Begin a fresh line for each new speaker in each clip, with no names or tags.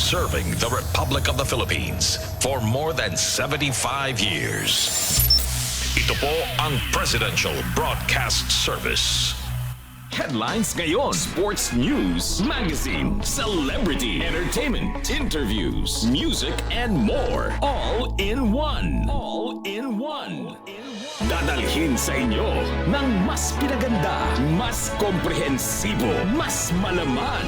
serving the Republic of the Philippines for more than 75 years. Ito po ang Presidential Broadcast Service.
Headlines ngayon, sports news, magazine, celebrity, entertainment, interviews, music, and more. All in one. All in one. Dadalhin sa inyo ng mas pinaganda, mas komprehensibo, mas malaman.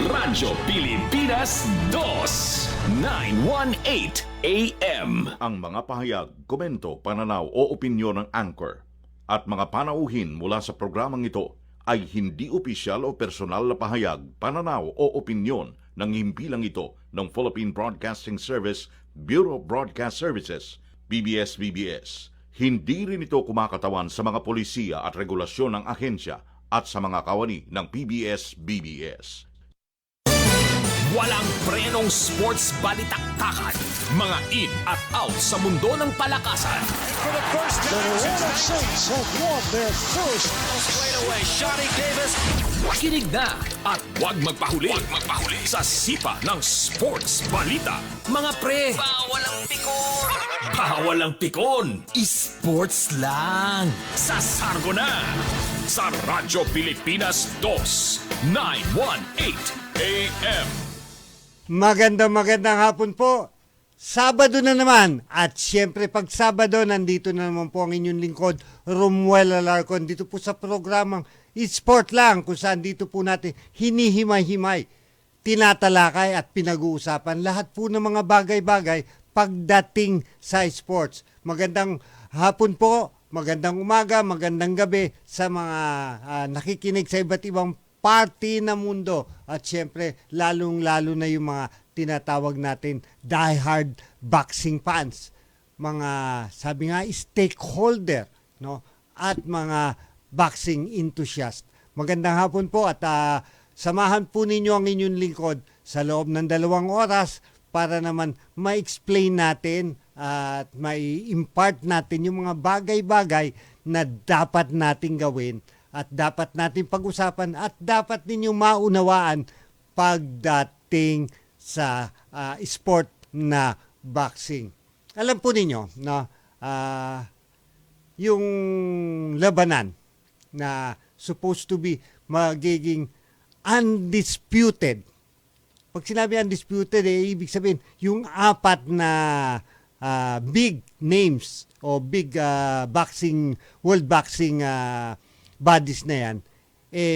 Radyo Pilipinas 2, 918 AM.
Ang mga pahayag, komento, pananaw o opinyon ng anchor at mga panauhin mula sa programang ito ay hindi opisyal o personal na pahayag, pananaw o opinyon ng himpilang ito ng Philippine Broadcasting Service, Bureau of Broadcast Services, PBS-BBS. Hindi rin ito kumakatawan sa mga polisiya at regulasyon ng ahensya at sa mga kawani ng PBS-BBS.
Walang prenong sports balitaktakan. Mga in at out sa mundo ng palakasan.
For the first time, the Red Saints have won their first.
Straight away, Shotty Davis. Kinig na at huwag magpahuli. Sa sipa ng sports balita. Mga pre, bawal ang pikon. Bawal ang pikon. Sports lang. Sa Sargo na. Sa Radyo Pilipinas 2, 918 AM.
Magandang hapon po. Sabado na naman. At siyempre pag Sabado, nandito na naman po ang inyong lingkod, Romuel Alarcon. Dito po sa programang Sport Lang, kung saan dito po natin hinihimay-himay, tinatalakay at pinag-uusapan lahat po ng mga bagay-bagay pagdating sa sports. Magandang hapon po, magandang umaga, magandang gabi sa mga nakikinig sa iba't ibang party na mundo. At syempre, lalong-lalo na yung mga tinatawag natin diehard boxing fans. Mga, sabi nga, stakeholder, no? At mga boxing enthusiast. Magandang hapon po at samahan po ninyo ang inyong lingkod sa loob ng 2 oras para naman ma-explain natin at ma-impart natin yung mga bagay-bagay na dapat nating gawin at dapat natin pag-usapan at dapat ninyong maunawaan pagdating sa sport na boxing. Alam po ninyo, no, yung labanan na supposed to be magiging undisputed. Pag sinabi undisputed, ibig sabihin, yung 4 na big names o big boxing, world boxing bodies na yan,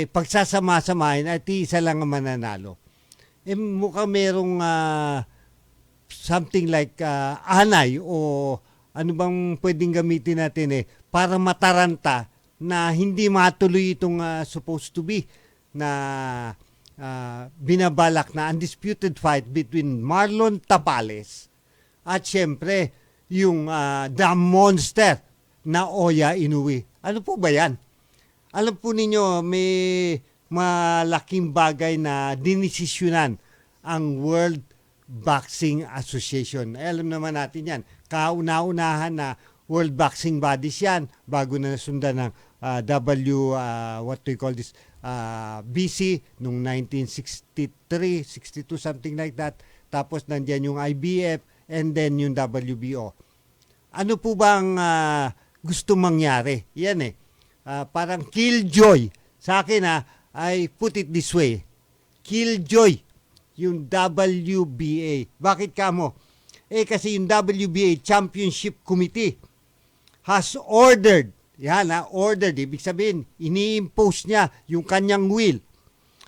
pagsasama-samahin at isa lang ang mananalo. Mukhang merong something like anay o ano bang pwedeng gamitin natin para mataranta na hindi matuloy itong supposed to be na binabalak na undisputed fight between Marlon Tapales at syempre yung the monster na Oya Inoue. Ano po ba yan? Alam po ninyo, may malaking bagay na dinesisyonan ang World Boxing Association. Alam naman natin yan. Kauna-unahan na World Boxing Bodies yan bago na nasundan ng BC noong 1963, 62, something like that. Tapos nandiyan yung IBF and then yung WBO. Ano po bang gusto mangyari? Yan parang killjoy. Sa akin I put it this way. Killjoy yung WBA. Bakit kamo? Kasi yung WBA Championship Committee has ordered, ordered, ibig sabihin, ini-impose niya yung kanyang will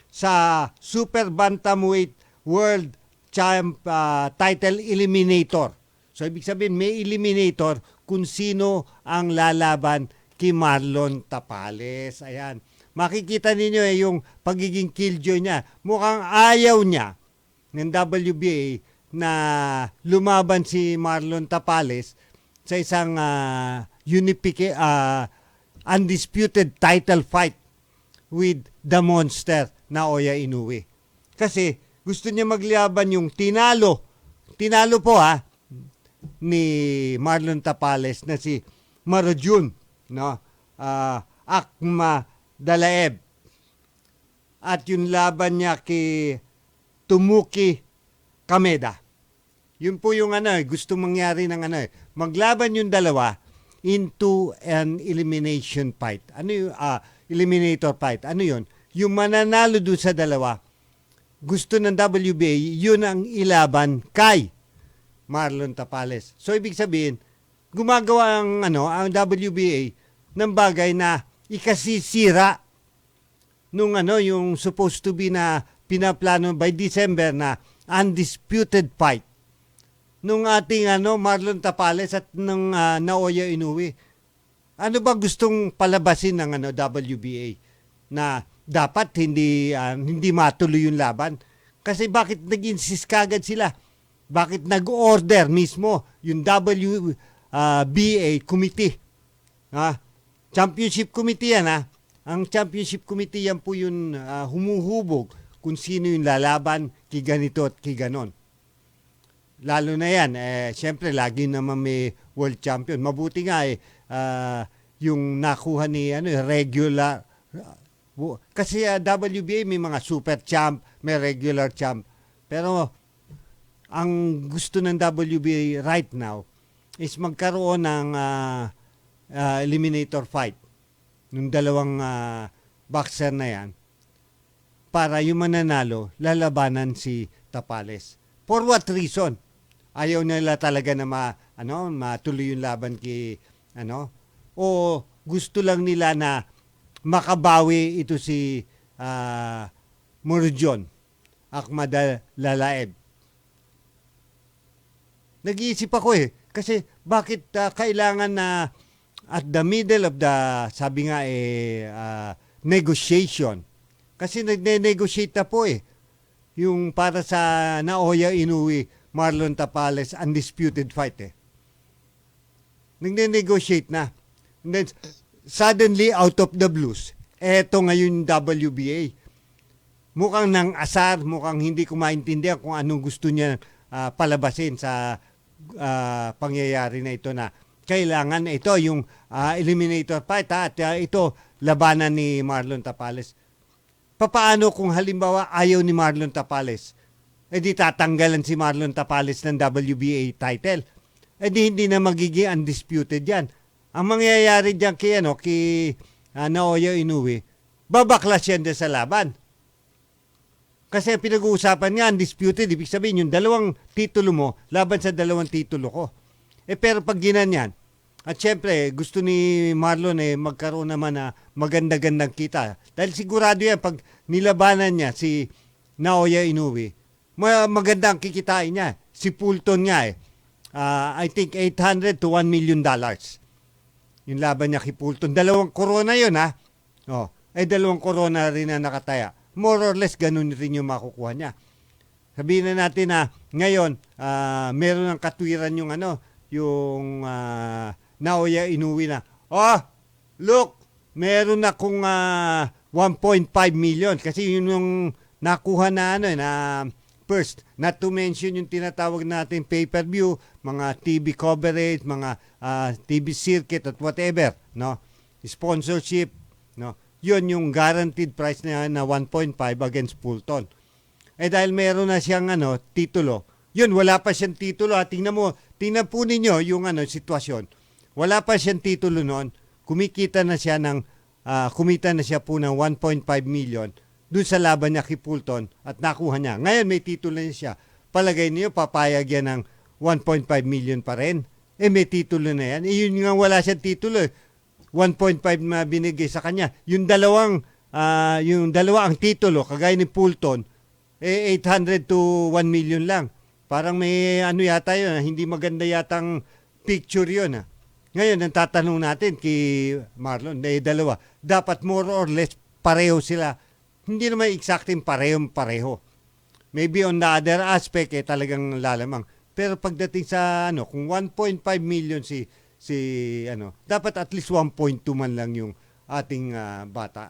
sa Super Bantamweight World Title Eliminator. So, ibig sabihin, may eliminator kung sino ang lalaban kay Marlon Tapales. Ayan. Makikita ninyo yung pagiging killjoy niya. Mukhang ayaw niya ng WBA na lumaban si Marlon Tapales sa isang undisputed title fight with the monster na Oya Inoue. Kasi gusto niya maglaban yung tinalo po ni Marlon Tapales na si Marojun, no? Akma Dalaeb. At yung laban niya kay Tumuki Kameda. Yun po yung gusto mangyari ng maglaban yung dalawa into an elimination fight. Ano yung eliminator fight? Ano yun? Yung mananalo doon sa dalawa, gusto ng WBA, yun ang ilaban kay Marlon Tapales. So ibig sabihin, gumagawa ang WBA ng bagay na ikasisira nung yung supposed to be na pinaplano by December na undisputed fight nung ating Marlon Tapales at ng Naoya Inoue. Ano ba gustong palabasin ng WBA na dapat hindi matuloy yung laban? Kasi bakit nag-insist kagad sila? Bakit nag-order mismo yung WBA committee? Championship committee yan. Ang championship committee yan po yung humuhubog kung sino yung lalaban, ki ganito at ki ganon. Lalo na yan, syempre lagi naman may world champion. Mabuti nga yung nakuha ni regular. Kasi WBA may mga super champ, may regular champ. Pero ang gusto ng WBA right now is magkaroon ng eliminator fight nung dalawang boxer na yan para yung mananalo lalabanan si Tapales. For what reason? Ayaw nila talaga na matuloy yung laban o gusto lang nila na makabawi ito si Murjon Ahmad Lalaeb. Nag-iisip ako kasi bakit kailangan na at the middle of the sabi nga negotiation, kasi nagne-negotiate na po yung para sa Naoya Inoue Marlon Tapales undisputed fight nagne-negotiate na. And then suddenly out of the blues, eto ngayon WBA. Mukhang nang asar, mukhang hindi ko maintindihan kung anong gusto niya palabasin sa pangyayari na ito na kailangan ito yung eliminator fight at ito labanan ni Marlon Tapales. Papaano kung halimbawa ayaw ni Marlon Tapales? Di tatanggalan si Marlon Tapales ng WBA title. Di hindi na magiging undisputed yan. Ang mangyayari diyan kay Naoya Inoue, babaklas yan din sa laban. Kasi pinag-uusapan nga undisputed, ibig sabihin yung dalawang titulo mo laban sa dalawang titulo ko. Pero pag ginanyan, at syempre gusto ni Marlon magkaroon naman na maganda-gandang kita. Dahil sigurado yan pag nilabanan niya si Naoya Inoue, maganda ang kikitain niya. Si Fulton nga I think $800 to $1 million. Yung laban niya kay Fulton. Dalawang corona yun dalawang corona rin na nakataya. More or less ganun rin yung makukuha niya. Sabihin na natin na ngayon meron ng katwiran yung Naoya Inoue na. Look, meron na kung 1.5 million kasi yun yung nakuha na first, not to mention yung tinatawag natin pay-per-view, mga TV coverage, mga TV circuit at whatever, sponsorship, yun yung guaranteed price na 1.5 against Fulton. Dahil meron na siyang titulo, yun wala pa siyang titulo. Tingnan po ninyo yung sitwasyon. Wala pa siyang titulo noon, kumita na siya po ng 1.5 million doon sa laban niya kay Fulton at nakuha niya. Ngayon may titulo na siya. Palagay niyo papayag yan ng 1.5 million pa rin. May titulo na yan. Yun nga wala siyang titulo. 1.5 na binigay sa kanya. Yung dalawa ang titulo, kagaya ni Fulton, 800 to 1 million lang. Parang may yata yun. Hindi maganda yatang picture yun. Ngayon, ang tatanong natin kay Marlon, dalawa. Dapat more or less pareho sila. Hindi naman exactly pareho. Maybe on the other aspect, talagang lalamang. Pero pagdating sa, kung 1.5 million dapat at least 1.2 man lang yung ating bata.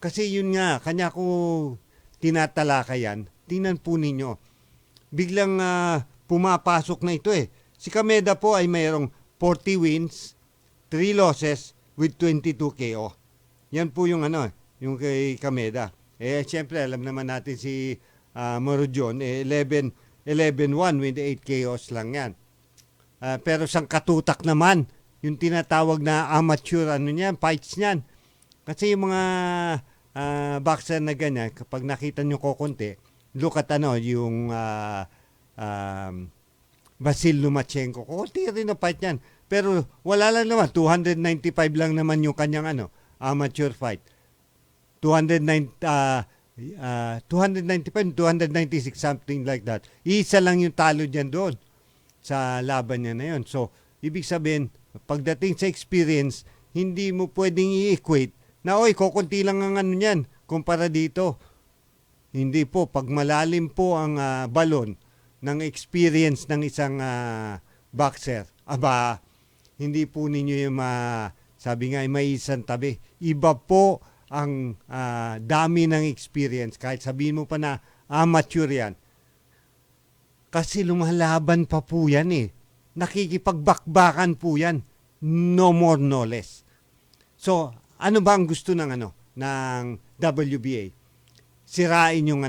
Kasi yun nga, kanya ko tinatalakayan. Tingnan po ninyo. Biglang pumapasok na ito Si Kameda po ay mayroong 40 wins, 3 losses with 22 KO. Yan po yung yung kay Kameda. Siyempre, alam naman natin si Morojon, 11 11-1 with 8 KOs lang yan. Pero sang katutak naman, yung tinatawag na amateur fights niyan. Kasi yung mga boxer na ganyan, kapag nakita nyo ko konti, look at yung Vasil Lomachenko. Konti rin na fight yan. Pero wala lang naman, 295 lang naman yung kanyang amateur fight. 295, 296, something like that. Isa lang yung talo dyan doon sa laban niya na yun. So, ibig sabihin, pagdating sa experience, hindi mo pwedeng i-equate na, kukunti lang ang niyan kumpara dito. Hindi po, pag malalim po ang balon ng experience ng isang boxer, hindi po ninyo yung sabi nga, may isang tabi. Iba po ang dami ng experience. Kahit sabihin mo pa na amateur yan. Kasi lumalaban pa po yan eh. Nakikipagbakbakan po yan. No more, no less. So, ano ba ang gusto ng WBA? Sirain yung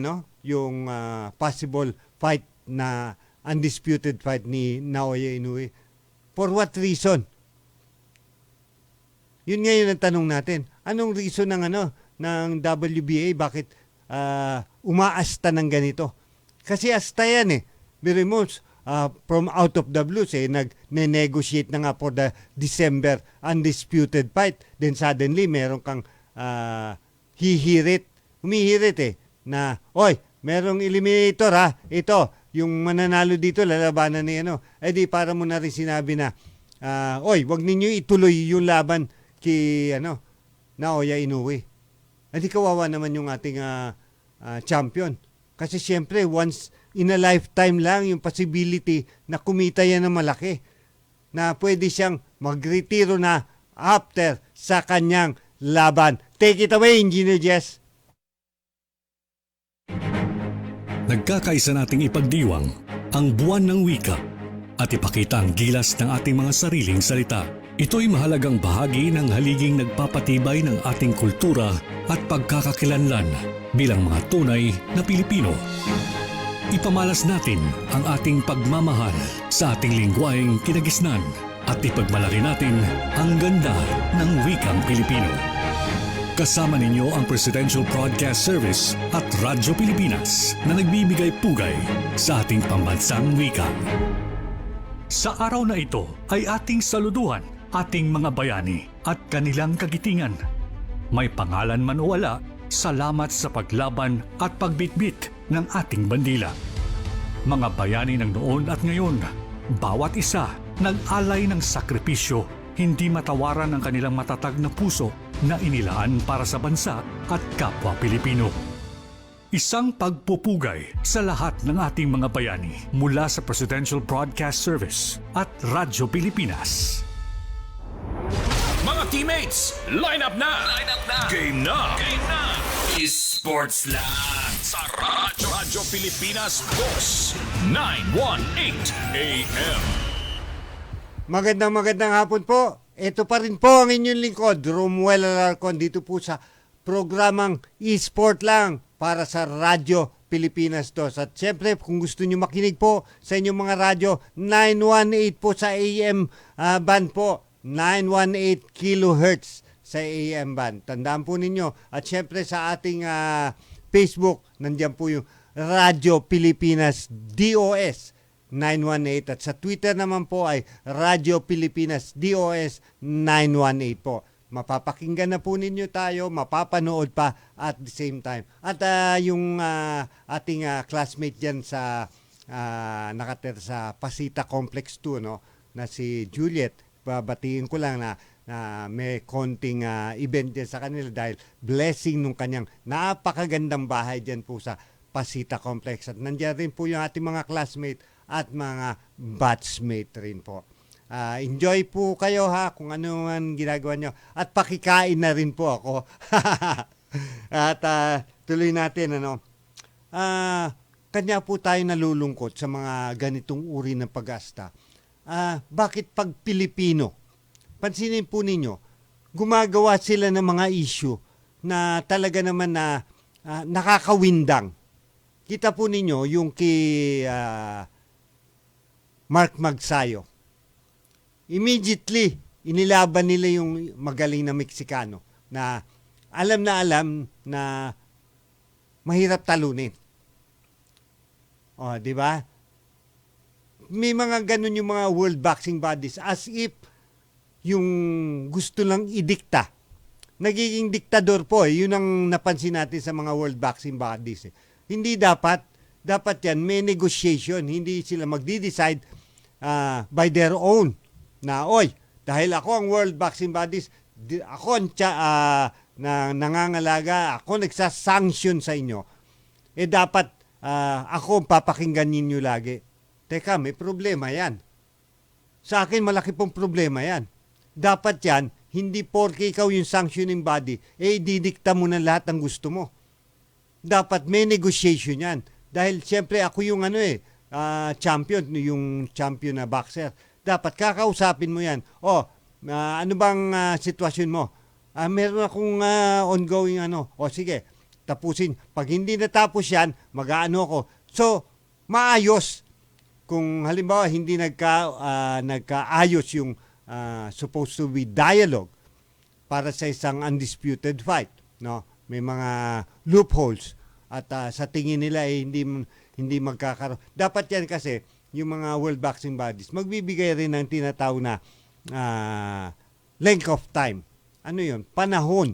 possible fight na undisputed fight ni Naoya Inoue. For what reason? Yun ngayon ang tanong natin. Anong reason ng WBA bakit umaasta ng ganito? Kasi asta yan eh. Very much from out of the blues nag-negotiate na nga for the December undisputed fight. Then suddenly meron kang humihirit na, merong eliminator ito, yung mananalo dito, lalabanan ni di para mo na rin sinabi na, wag ninyo ituloy yung laban kay Naoya Inoue. Di kawawa naman yung ating champion. Kasi siyempre, once in a lifetime lang yung possibility na kumita yan ng malaki. Na pwede siyang magretiro na after sa kanyang laban. Take it away, Engineer Jess.
Nagkakaisa nating ipagdiwang ang buwan ng wika at ipakita ang gilas ng ating mga sariling salita. Ito'y mahalagang bahagi ng haliging nagpapatibay ng ating kultura at pagkakakilanlan bilang mga tunay na Pilipino. Ipamalas natin ang ating pagmamahal sa ating lingwaheng kinagisnan at ipagmalaki natin ang ganda ng wikang Pilipino. Kasama ninyo ang Presidential Broadcast Service at Radyo Pilipinas na nagbibigay pugay sa ating pambansang wika. Sa araw na ito ay ating saluduhan ating mga bayani at kanilang kagitingan. May pangalan man o wala, salamat sa paglaban at pagbitbit ng ating bandila. Mga bayani ng noon at ngayon, bawat isa nag-alay ng sakripisyo, hindi matawaran ang kanilang matatag na puso na inilaan para sa bansa at kapwa Pilipino. Isang pagpupugay sa lahat ng ating mga bayani mula sa Presidential Broadcast Service at Radyo Pilipinas.
Mga teammates, line up na! Game na! Esports Land sa Radyo Pilipinas Boss 918 AM.
Magandang hapon po. Ito pa rin po ang inyong lingkod, Romuel Alarcon, dito po sa programang Esport Lang para sa Radyo Pilipinas 2. At syempre, kung gusto nyo makinig po sa inyong mga radyo, 918 po sa AM band po. 918 kilohertz sa AM band. Tandaan po ninyo. At syempre sa ating Facebook, nandiyan po yung Radyo Pilipinas DOS 918. At sa Twitter naman po ay Radyo Pilipinas DOS 918 po. Mapapakinggan na po ninyo tayo, mapapanood pa at the same time. At yung ating classmate dyan sa nakatira sa Pasita Complex 2, na si Juliet, babatiin ko lang na may konting event dyan sa kanila dahil blessing nung kanyang napakagandang bahay dyan po sa Pasita Complex. At nandiyan rin po yung ating mga classmate at mga batchmate rin po. Enjoy po kayo kung ano man ginagawa nyo. At pakikain na rin po ako. At tuloy natin, kanya po tayo nalulungkot sa mga ganitong uri ng pag-asta. Bakit pag Pilipino, pansinin po ninyo, gumagawa sila ng mga issue na talaga naman na nakakawindang. kita po ninyo yung kay Mark Magsayo. Immediately, inilaban nila yung magaling na Meksikano na alam na mahirap talunin. O, di ba? May mga ganun yung mga world boxing bodies as if yung gusto lang idikta. Nagiging diktador po Yun ang napansin natin sa mga world boxing bodies Hindi dapat yan may negotiation. Hindi sila magdi-decide by their own. Na, dahil ako ang world boxing bodies, ako ang na nangangalaga, ako nagsasanction sa inyo. Dapat ako papakinggan ninyo lagi. Teka, may problema yan. Sa akin, malaki pong problema yan. Dapat yan, hindi porke ikaw yung sanctioning body, didikta mo na lahat ng gusto mo. Dapat may negotiation yan. Dahil siyempre ako yung champion, yung champion na boxer. Dapat kakausapin mo yan. Ano bang sitwasyon mo? Meron akong ongoing sige, tapusin. Pag hindi natapos yan, mag-aano ako. So, maayos. Kung halimbawa hindi nagkaayos yung supposed to be dialogue para sa isang undisputed fight, no? May mga loopholes at sa tingin nila hindi magkakaroon. Dapat yan kasi yung mga world boxing bodies magbibigay rin ng tinatawag na length of time. Ano yun? Panahon.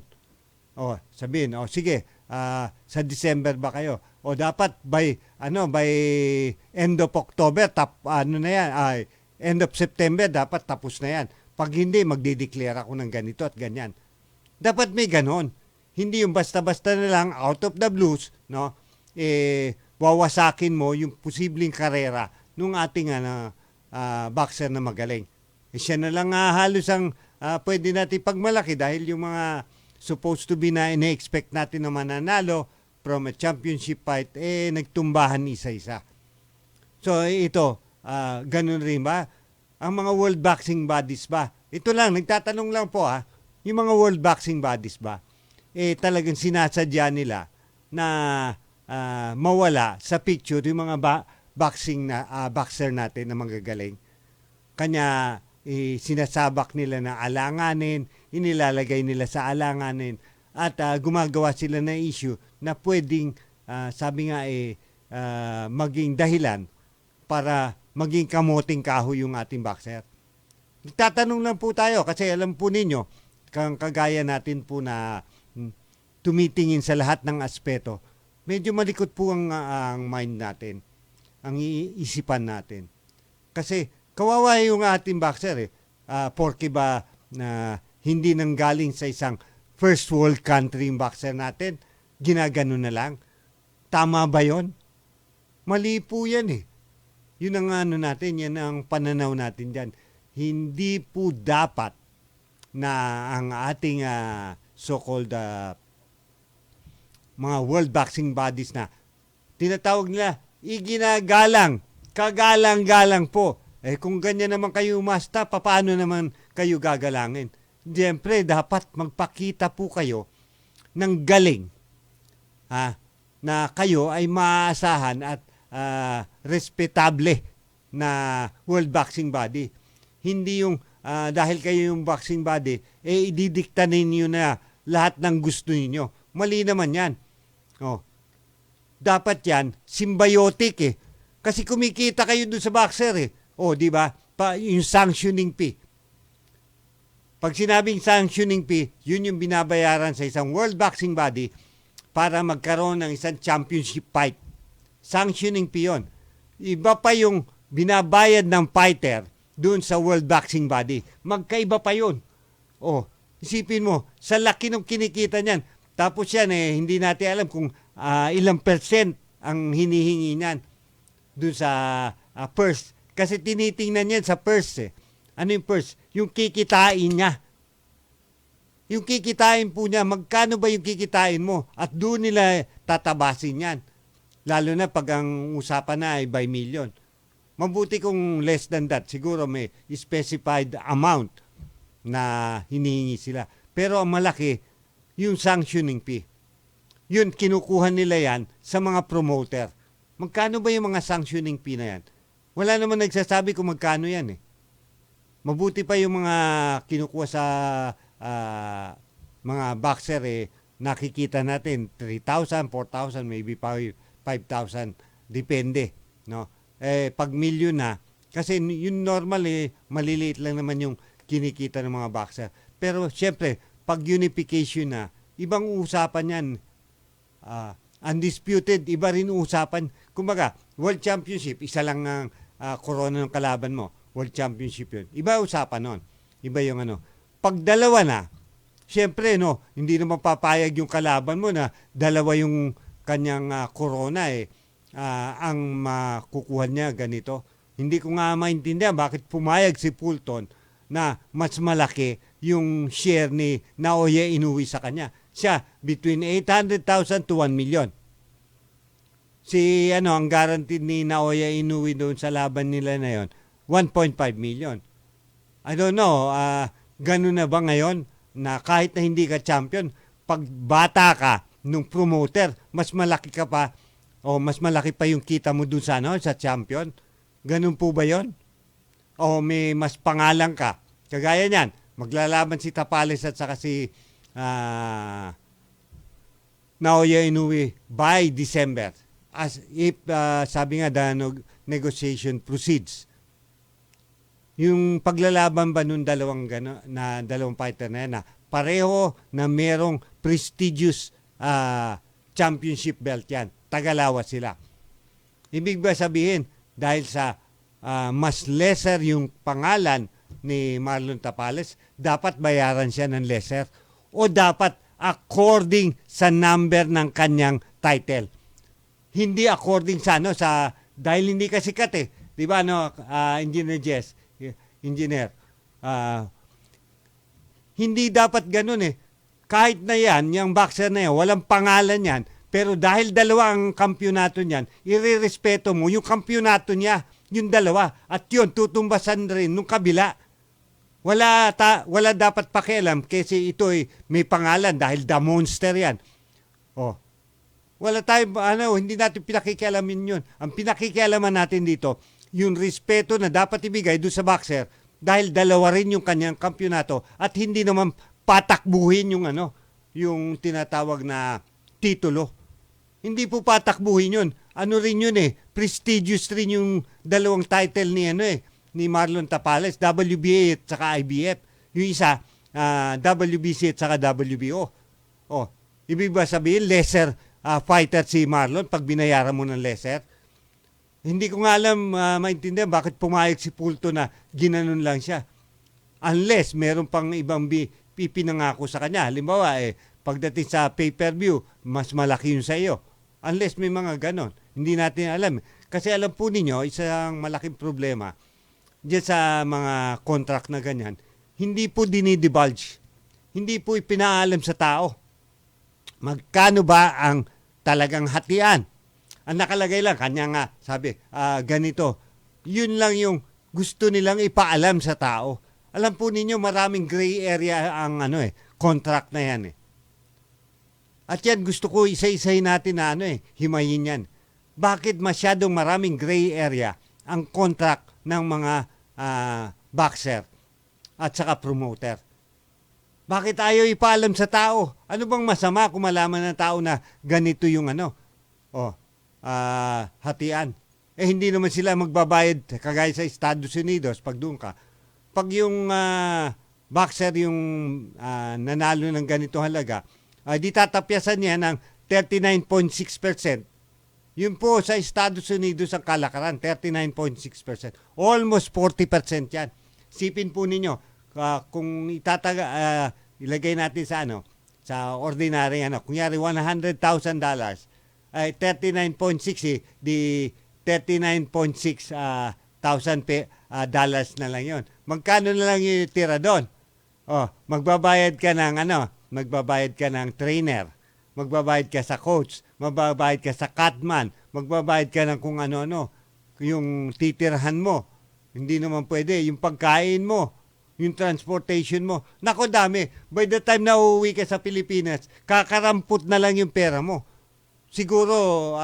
Sabihin, sige, sa December ba kayo? Dapat by end of October, end of September, dapat tapos na yan. Pag hindi, magdideclare ako ng ganito at ganyan. Dapat may ganon. Hindi yung basta-basta na lang, out of the blues, no? Wawasakin mo yung posibleng karera nung ating boxer na magaling. Siya na lang halos ang pwede natin pagmalaki dahil yung mga supposed to be na ina-expect natin na mananalo from a championship fight, nagtumbahan isa-isa. So ito, ganun rin ba? Ang mga world boxing bodies ba? Ito lang, nagtatanong lang po yung mga world boxing bodies ba? Talagang sinasadya nila na mawala sa picture yung mga boxer natin na magagaling. Kanya sinasabak nila na alanganin, inilalagay nila sa alanganin at gumagawa sila ng issue na pwedeng sabi nga maging dahilan para maging kamoting kahoy yung ating boxer. Tatanong lang po tayo kasi alam po ninyo kagaya natin po na tumitingin sa lahat ng aspeto. Medyo malikot po ang mind natin, ang iisipan natin. Kasi kawawa yung ating boxer porke ba na hindi nanggaling sa isang first world country yung boxer natin, ginagano na lang. Tama ba yon? Mali po yan Yun ang natin, yan ang pananaw natin dyan. Hindi po dapat na ang ating so-called mga world boxing bodies na tinatawag nila iginagalang, kagalang-galang po. Kung ganyan naman kayo umasta, paano naman kayo gagalangin? Siyempre, dapat magpakita po kayo ng galing na kayo ay maaasahan at respetable na world boxing body. Hindi yung dahil kayo yung boxing body, ididikta ninyo na lahat ng gusto ninyo. Mali naman yan. Dapat yan, symbiotic Kasi kumikita kayo dun sa boxer di ba? Yung sanctioning fee. Pag sinabing sanctioning fee, yun yung binabayaran sa isang world boxing body para magkaroon ng isang championship fight. Sanctioning fee yun. Iba pa yung binabayad ng fighter dun sa world boxing body. Magkaiba pa yun. Isipin mo, sa laki ng kinikita niyan. Tapos yan hindi natin alam kung ilang percent ang hinihingi niyan dun sa purse. Kasi tinitingnan yan sa purse Ano yung purse? Yung kikitain niya. Yung kikitain po niya, magkano ba yung kikitain mo? At doon nila tatabasin yan. Lalo na pag ang usapan na ay by million. Mabuti kung less than that. Siguro may specified amount na hinihingi sila. Pero ang malaki, yung sanctioning fee. Yun, kinukuha nila yan sa mga promoter. Magkano ba yung mga sanctioning fee na yan? Wala naman nagsasabi kung magkano yan eh. Mabuti pa yung mga kinukuha sa mga boxer eh, nakikita natin 3,000, 4,000, maybe 5,000, depende, no? Pag milyon na, kasi yung normal eh, maliliit lang naman yung kinikita ng mga boxer. Pero syempre, pag unification na, ibang usapan yan. Undisputed, iba rin usapan. Kumbaga, World Championship, isa lang ang corona ng kalaban mo. World Championship yun. Iba usapan nun. Iba yung ano. Pag dalawa na, syempre, no, hindi naman papayag yung kalaban mo na dalawa yung kanyang corona eh. Ang makukuha niya ganito. Hindi ko nga maintindihan bakit pumayag si Fulton na mas malaki yung share ni Naoya Inoue sa kanya. Siya, between 800,000 to 1 million. Ang guarantee ni Naoya Inoue doon sa laban nila na yon, 1.5 million. I don't know, ganun na ba ngayon na kahit na hindi ka champion, pag bata ka nung promoter, mas malaki ka pa o mas malaki pa yung kita mo doon sa champion? Ganun po ba yon? O may mas pangalan ka? Kagaya niyan, maglalaban si Tapales at saka si Naoya Inoue by December. As if, sabi nga, the negotiation proceeds. Yung paglalaban ba nung dalawang fighter na yan, na pareho na merong prestigious championship belt yan. Tagalawa sila. Ibig ba sabihin, dahil sa mas lesser yung pangalan ni Marlon Tapales, dapat bayaran siya ng lesser o dapat according sa number ng kanyang title. Hindi according sa dahil hindi ka sikat eh. 'Di ba Engineer Jess, Engineer. Hindi dapat ganoon eh. Kahit na yan, yung boxer na yan, walang pangalan yan, pero dahil dalawa ang kampyonato niyan, irerespeto mo yung kampyonato niya, yung dalawa, at yun, tutumbasan rin nung kabila. Wala dapat pakialam kasi ito ay may pangalan dahil The Monster yan. Wala tayo, hindi natin pinakikialamin yun. Ang pinakikialaman natin dito, yung respeto na dapat ibigay doon sa boxer dahil dalawa rin yung kanyang kampyonato at hindi naman patakbuhin yung tinatawag na titulo. Hindi po patakbuhin yun. Ano rin yun eh, prestigious rin yung dalawang title ni Marlon Tapales, WBA at saka IBF. Yung isa, WBC at saka WBO. Ibig ba sabihin, lesser fighter si Marlon pag binayaran mo ng lesser? Hindi ko nga alam, maintindihan bakit pumayag si Fulton na ginanon lang siya. Unless meron pang ibang pipinangako sa kanya. Halimbawa, pagdating sa pay-per-view, mas malaki yun sa iyo. Unless may mga ganon. Hindi natin alam. Kasi alam po ninyo, isang malaking problema diyan sa mga contract na ganyan, hindi po dinidivulge. Hindi po ipinaalam sa tao. Magkano ba ang talagang hatian? Ang nakalagay lang, kanya nga, sabi, ganito. Yun lang yung gusto nilang ipaalam sa tao. Alam po ninyo, maraming gray area ang contract na yan eh. At yan, gusto ko isa-isahin natin na himayin yan. Bakit masyadong maraming gray area ang contract ng mga boxer at saka promoter? Bakit ayaw ipaalam sa tao? Ano bang masama kung malaman ng tao na ganito yung hatian? Hindi naman sila magbabayad kagaya sa Estados Unidos pag doon ka. Pag yung boxer yung nanalo ng ganito halaga, di tatapyasan niya ng 39.6%. Yun po sa Estados Unidos ang kalakaran, 39.6%. Almost 40% yan. Sipin po ninyo, kung ilagay natin sa ordinary, kunyari $100,000, ay 39.6, di 39.6 thousand dollars na lang yun. Magkano na lang yung tira doon? Magbabayad ka ng trainer, magbabayad ka sa coach, magbabayad ka sa cutman, magbabayad ka ng kung ano-ano, yung titirhan mo. Hindi naman pwede, yung pagkain mo, yung transportation mo. Nako, dami. By the time na uuwi ka sa Pilipinas, kakarampot na lang yung pera mo. siguro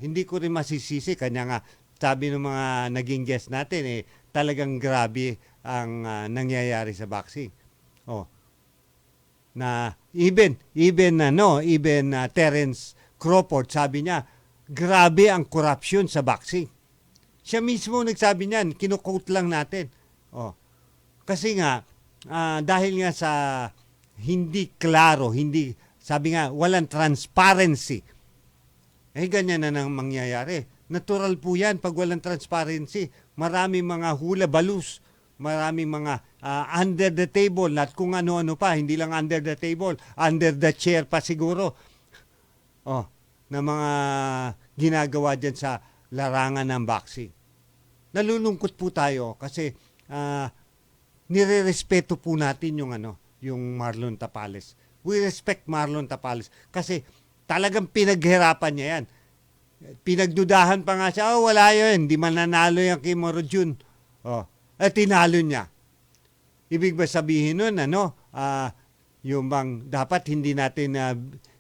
hindi ko rin masisisi kanya nga sabi ng mga naging guest natin talagang grabe ang nangyayari sa boxing. Oh. Na even Terence Crawford sabi niya grabe ang corruption sa boxing. Siya mismo nagsabi niyan, kino-quote lang natin. Oh. Kasi nga dahil nga sa hindi klaro, sabi nga walang transparency. Ganyan na nang mangyayari. Natural po 'yan pag walang transparency. Maraming mga hula balus, maraming mga under the table, at kung ano-ano pa, hindi lang under the table, under the chair pa siguro. Oh, na mga ginagawa diyan sa larangan ng boxing. Nalulungkot po tayo kasi nirerespeto po natin yung Marlon Tapales. We respect Marlon Tapales kasi talagang pinaghirapan niya yan. Pinagdudahan pa nga siya, wala yun, hindi mananalo yan kay Morojun. Tinalo niya. Ibig ba sabihin nun, yung bang dapat hindi natin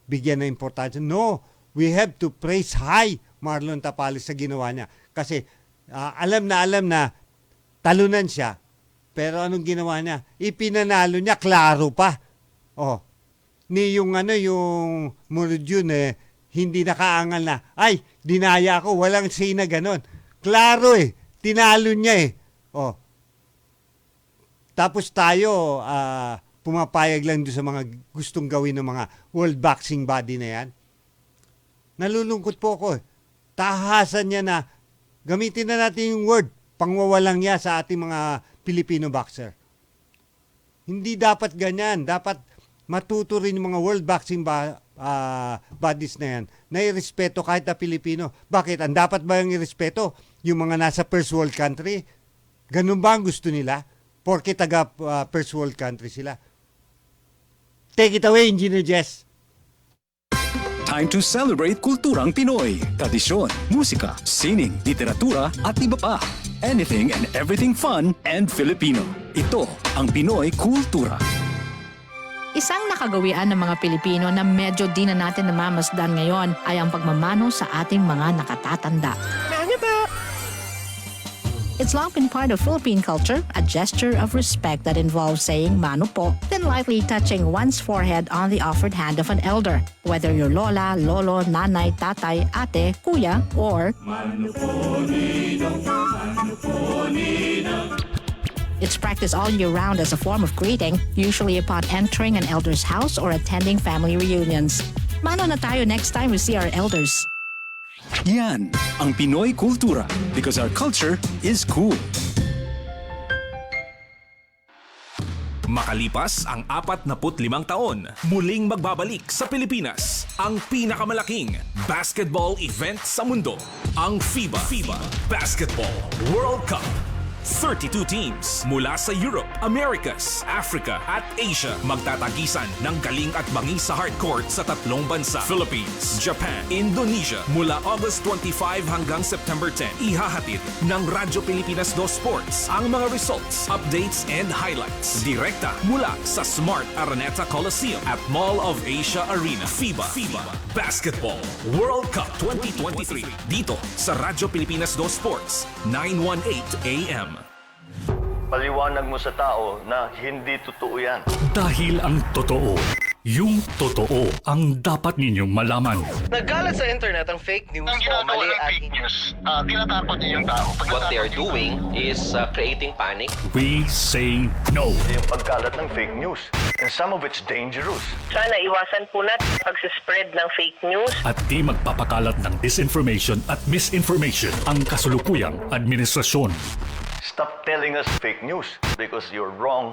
bigyan ng importansya? No, we have to praise high Marlon Tapales sa ginawa niya. Kasi alam na talunan siya, pero anong ginawa niya? Ipinanalo niya, klaro pa. Yung Morojun hindi nakaangal na, ay, dinaya ko, walang say na ganon. Klaro tinalo niya Tapos tayo, pumapayag lang doon sa mga gustong gawin ng mga World Boxing Body na yan. Nalulungkot po ako. Tahasan niya na, gamitin na natin yung word, pangwawalang niya sa ating mga Filipino boxer. Hindi dapat ganyan. Dapat matuto rin yung mga World Boxing bodies na yan na irespeto kahit na Pilipino. Bakit? Ang dapat ba yung irespeto? Yung mga nasa first world country? Ganun ba ang gusto nila? Porke taga first world country sila. Take it away, Engineer Jess.
Time to celebrate kulturang Pinoy. Tradisyon, musika, sining, literatura at iba pa. Anything and everything fun and Filipino. Ito ang Pinoy Kultura.
Isang nakagawian ng mga Pilipino na medyo di na natin namamasdan ngayon ay ang pagmamano sa ating mga nakatatanda. It's long been part of Philippine culture, a gesture of respect that involves saying mano po, then lightly touching one's forehead on the offered hand of an elder, whether your lola, lolo, nanay, tatay, ate, kuya, or mano po, ninong, mano po, ninong. It's practiced all year round as a form of greeting, usually upon entering an elder's house or attending family reunions. Mano na tayo next time we see our elders.
Yan ang Pinoy Kultura because our culture is cool.
Makalipas ang 45 taon, muling magbabalik sa Pilipinas ang pinakamalaking basketball event sa mundo, ang FIBA Basketball World Cup. 32 teams mula sa Europe, Americas, Africa at Asia magtatagisan ng galing at bangis sa hardcourt sa tatlong bansa: Philippines, Japan, Indonesia. Mula August 25 hanggang September 10, ihahatid ng Radyo Pilipinas 2 Sports ang mga results, updates and highlights direkta mula sa Smart Araneta Coliseum at Mall of Asia Arena. FIBA Basketball World Cup 2023 dito sa Radyo Pilipinas 2 Sports, 918 AM.
Paliwanag mo sa tao na hindi totoo yan.
Dahil ang totoo, yung totoo ang dapat ninyong malaman.
Nagkalat sa internet ang fake news
Ang
o
ginagawa
mali
ng
at
fake news, tinatakot niyo yung tao.
what they are doing is creating panic.
We say no.
Yung pagkalat ng fake news. And some of it's dangerous.
Sana iwasan po natin pag-spread ng fake news.
At di magpapakalat ng disinformation at misinformation ang kasulukuyang administrasyon.
Stop telling us fake news because you're wrong.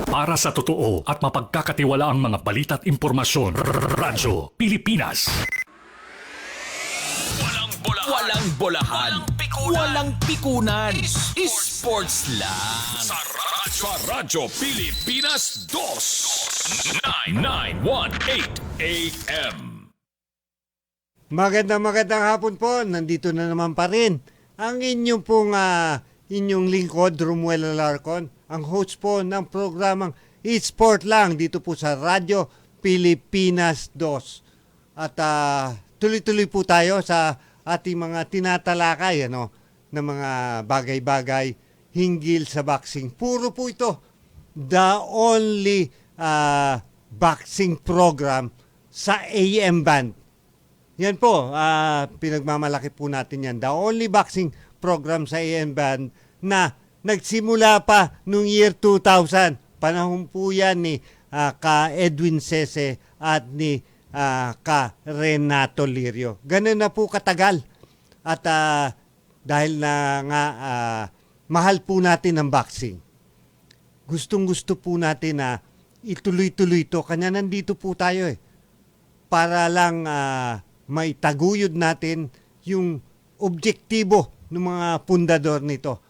Para sa totoo at mapagkakatiwalaang mga balita at impormasyon, Radyo Pilipinas.
Walang bolahan, walang pikunan, sports lang. Sa Radyo Pilipinas 2, 9918 AM.
Magandang hapon po. Nandito na naman pa rin ang inyong pong inyong lingkod, Romuel Alarcon, ang host po ng programang Sport Lang dito po sa Radyo Pilipinas 2. At tuloy-tuloy po tayo sa ating mga tinatalakay na mga bagay-bagay hinggil sa boxing. Puro po ito the only boxing program sa AM band. Yan po, pinagmamalaki po natin yan. The only boxing program sa AM band na nagsimula pa noong year 2000. Panahon po yan ni ka Edwin Sese at ni ka Renato Lirio. Ganun na po katagal. At dahil na nga mahal po natin ang boxing, gustong-gusto po natin na ituloy-tuloy ito. Kanya nandito po tayo para lang maitaguyod natin yung objektibo ng mga pundador nito.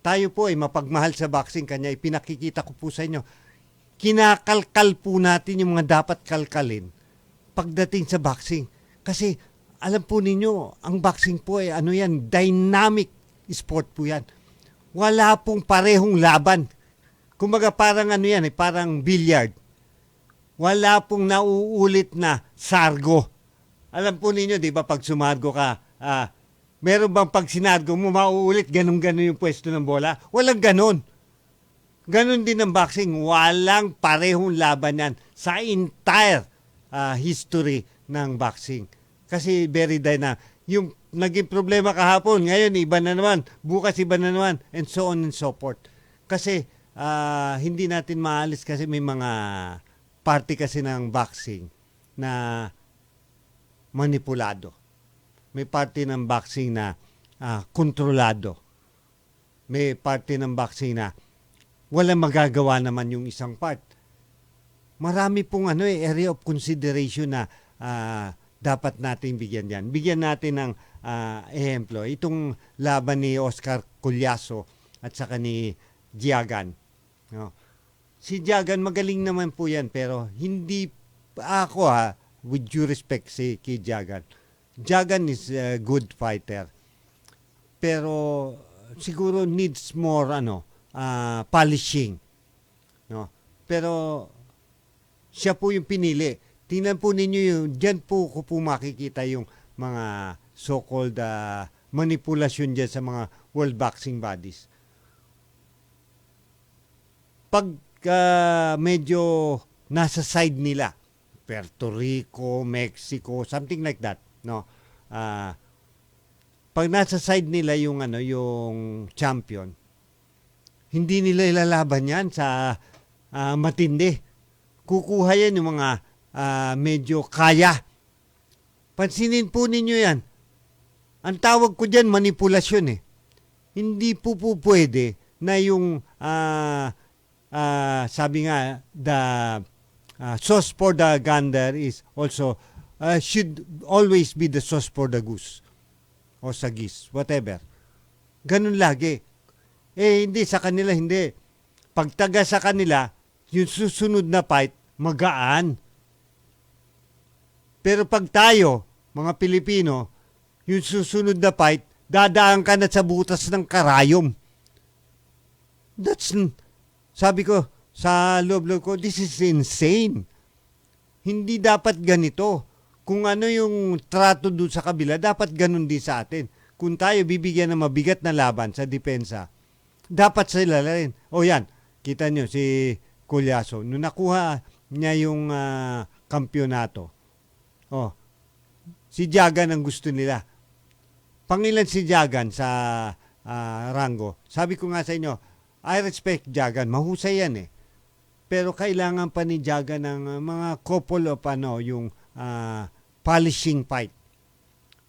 Tayo po ay mapagmahal sa boxing, kanya ipinakikita ko po sa inyo. Kinakalkal po natin yung mga dapat kalkalin pagdating sa boxing. Kasi alam po ninyo, ang boxing po ay dynamic sport po yan. Wala pong parehong laban. Kumbaga parang parang billiard. Wala pong nauulit na sargo. Alam po ninyo, di ba, pag sumargo ka, meron bang pag sinargo mo, mauulit, ganun-ganun yung pwesto ng bola? Walang ganun. Ganun din ang boxing. Walang parehong laban yan sa entire history ng boxing. Kasi very dynamic. Yung naging problema kahapon, ngayon iba na naman, bukas iba na naman, and so on and so forth. Kasi hindi natin maalis kasi may mga party kasi ng boxing na manipulado. May party ng boxing na kontrolado. May party ng boxing na walang magagawa naman yung isang part. Marami pong area of consideration na dapat natin bigyan yan. Bigyan natin ng ehemplo. Itong laban ni Oscar Collazo at saka ni Giagan. No? Si Giagan magaling naman po yan, pero hindi ako with due respect kay Giagan. Giagan is a good fighter. Pero siguro needs more polishing. No? Pero siya po yung pinili. Tingnan po ninyo diyan po ko po makikita yung mga so-called manipulation diyan sa mga world boxing bodies. Pag medyo nasa side nila, Puerto Rico, Mexico, something like that, no? Pag nasa side nila yung yung champion, hindi nila ilalaban yan sa matindi. Kukuha yan yung mga medyo kaya. Pansinin po ninyo yan. Ang tawag ko dyan, manipulasyon Hindi po pwede na yung sabi nga, the sauce for the gander is also should always be the sauce for the goose o sa geese, whatever. Ganun lagi. Hindi sa kanila, hindi. Pagtaga sa kanila, yung susunod na fight, magaan. Pero pag tayo, mga Pilipino, yung susunod na fight, dadaan ka na sa butas ng karayom. Sabi ko, sa loob-loob ko, this is insane. Hindi dapat ganito. Kung ano yung trato doon sa kabila, dapat ganun din sa atin. Kung tayo bibigyan ng mabigat na laban sa depensa, dapat sila rin. Yan, kita nyo si Collazo. Nung nakuha niya yung kampyonato, si Giagan ang gusto nila. Pangilan si Giagan sa rango. Sabi ko nga sa inyo, I respect Giagan. Mahusay yan Pero kailangan pa ni Giagan ng mga couple of yung polishing fight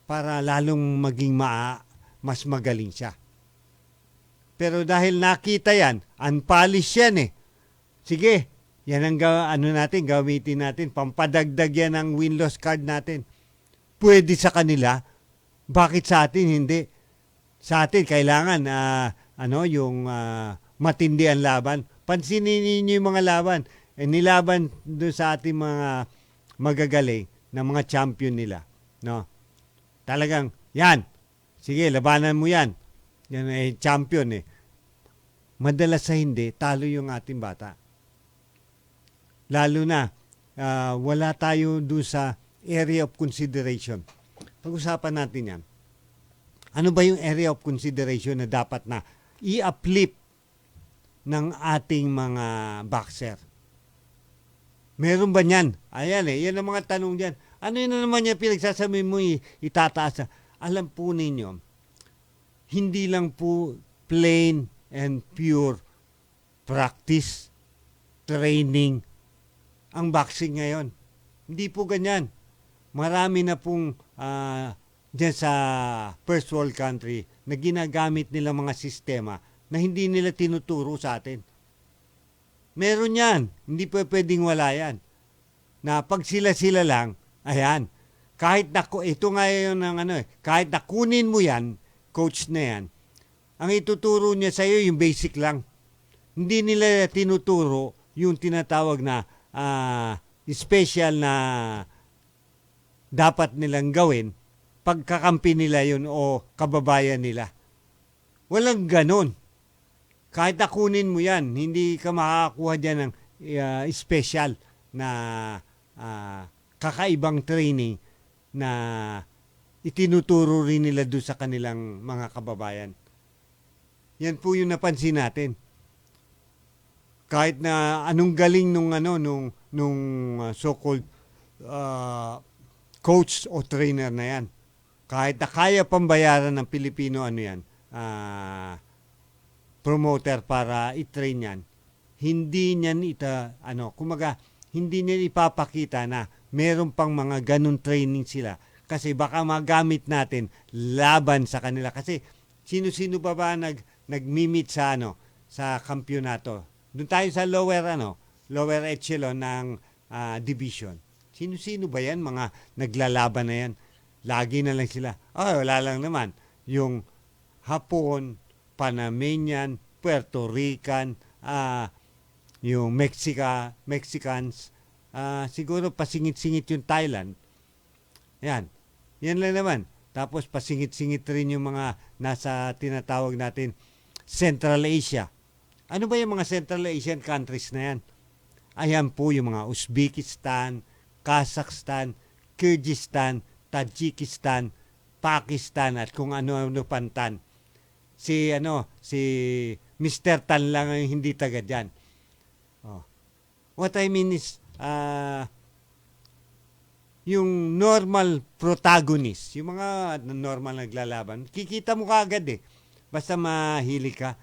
para lalong maging mas magaling siya. Pero dahil nakita yan, unpolished yan Sige, yan ang gamitin natin. Pampadagdag yan ang win-loss card natin. Pwede sa kanila. Bakit sa atin hindi? Sa atin kailangan yung matindi ang laban. Pansinin niyo yung mga laban. Nilaban doon sa ating mga magagaling na mga champion nila. No? Talagang, yan. Sige, labanan mo yan. Yan champion Madalas sa hindi, talo yung ating bata. Lalo na, wala tayo doon sa area of consideration. pag-usapan natin yan. Ano ba yung area of consideration na dapat na i-uplift ng ating mga boxer? Meron ba niyan? Ayan yan ang mga tanong diyan. Ano yun na naman yung pinagsasabi mo itataas? Alam po ninyo, hindi lang po plain and pure practice, training, ang boxing ngayon. Hindi po ganyan. Marami na pong dyan sa first world country na ginagamit nila mga sistema na hindi nila tinuturo sa atin. Meron yan. Hindi po pwedeng wala yan. Na pag sila-sila lang, ayan, kahit na, ito nga yun ng kahit na kunin mo yan, coach na yan, ang ituturo niya sa iyo yung basic lang. Hindi nila tinuturo yung tinatawag na special na dapat nilang gawin pagkakampi nila yun o kababayan nila. Walang ganon. Kahit na kunin mo yan, hindi ka makakakuha dyan ng special na kakaibang training na itinuturo rin nila doon sa kanilang mga kababayan. Yan po yung napansin natin. Kahit na anong galing nung so-called coach o trainer na yan. Kahit na kaya pambayaran ng Pilipino promoter para i-train yan, hindi niyan hindi niyan ipapakita na meron pang mga ganun training sila kasi baka magamit natin laban sa kanila kasi sino-sino ba nagmi-meet sa kampyonato. Doon tayo sa lower echelon ng division. Sino-sino ba yan? Mga naglalaban na yan. Lagi na lang sila. Wala lang naman. Yung Hapon, Panamanian, Puerto Rican, yung Mexicans, siguro pasingit-singit yung Thailand. Yan lang naman. Tapos pasingit-singit rin yung mga nasa tinatawag natin Central Asia. Ano ba yung mga Central Asian countries na yan? Ayan po yung mga Uzbekistan, Kazakhstan, Kyrgyzstan, Tajikistan, Pakistan at kung ano-ano pantan. Si Mr. Tan lang ang hindi taga dyan. What I mean is, yung normal protagonist, yung mga normal naglalaban, kikita mo kaagad Basta mahilig ka,